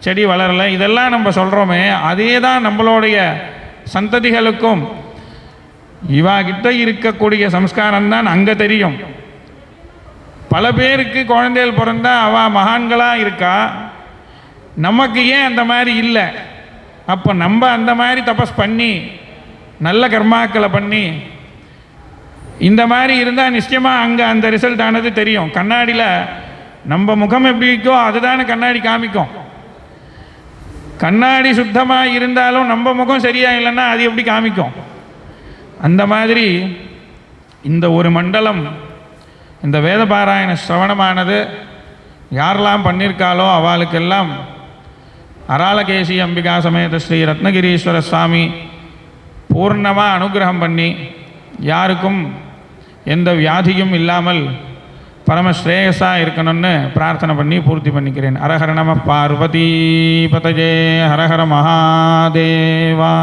செடி வளரலை. இதெல்லாம் நம்ம சொல்கிறோமே, அதே தான் நம்மளுடைய சந்ததிகளுக்கும் இவா கிட்ட இருக்கக்கூடிய சம்ஸ்காரம் தான் அங்கே தெரியும். பல பேருக்கு குழந்தைகள் பிறந்தா அவள் மகான்களாக இருக்கா, நமக்கு ஏன் அந்த மாதிரி இல்லை? அப்போ நம்ம அந்த மாதிரி தபஸ் பண்ணி நல்ல கர்மாக்களை பண்ணி இந்த மாதிரி இருந்தால் நிச்சயமாக அங்கே அந்த ரிசல்ட் ஆனது தெரியும். கண்ணாடியில் நம்ம முகம் எப்படி இருக்கோ அதுதானே கண்ணாடி காமிக்கும். கண்ணாடி சுத்தமாக இருந்தாலும் நம்ம முகம் சரியாக இல்லைன்னா அது எப்படி காமிக்கும்? அந்த மாதிரி இந்த ஒரு மண்டலம் இந்த வேதபாராயண சிரவணமானது யாரெல்லாம் பண்ணியிருக்காளோ அவளுக்கெல்லாம் அராளகேசி அம்பிகா சமேத ஸ்ரீ ரத்னகிரீஸ்வர சுவாமி பூர்ணமாக அனுகிரகம் பண்ணி யாருக்கும் எந்த வியாதியும் இல்லாமல் பரமஸ்ரேயஸாக இருக்கணும்னு பிரார்த்தனை பண்ணி பூர்த்தி பண்ணிக்கிறேன். ஹரஹர நம பார்வதி பதஜே ஹரஹர மகாதேவா.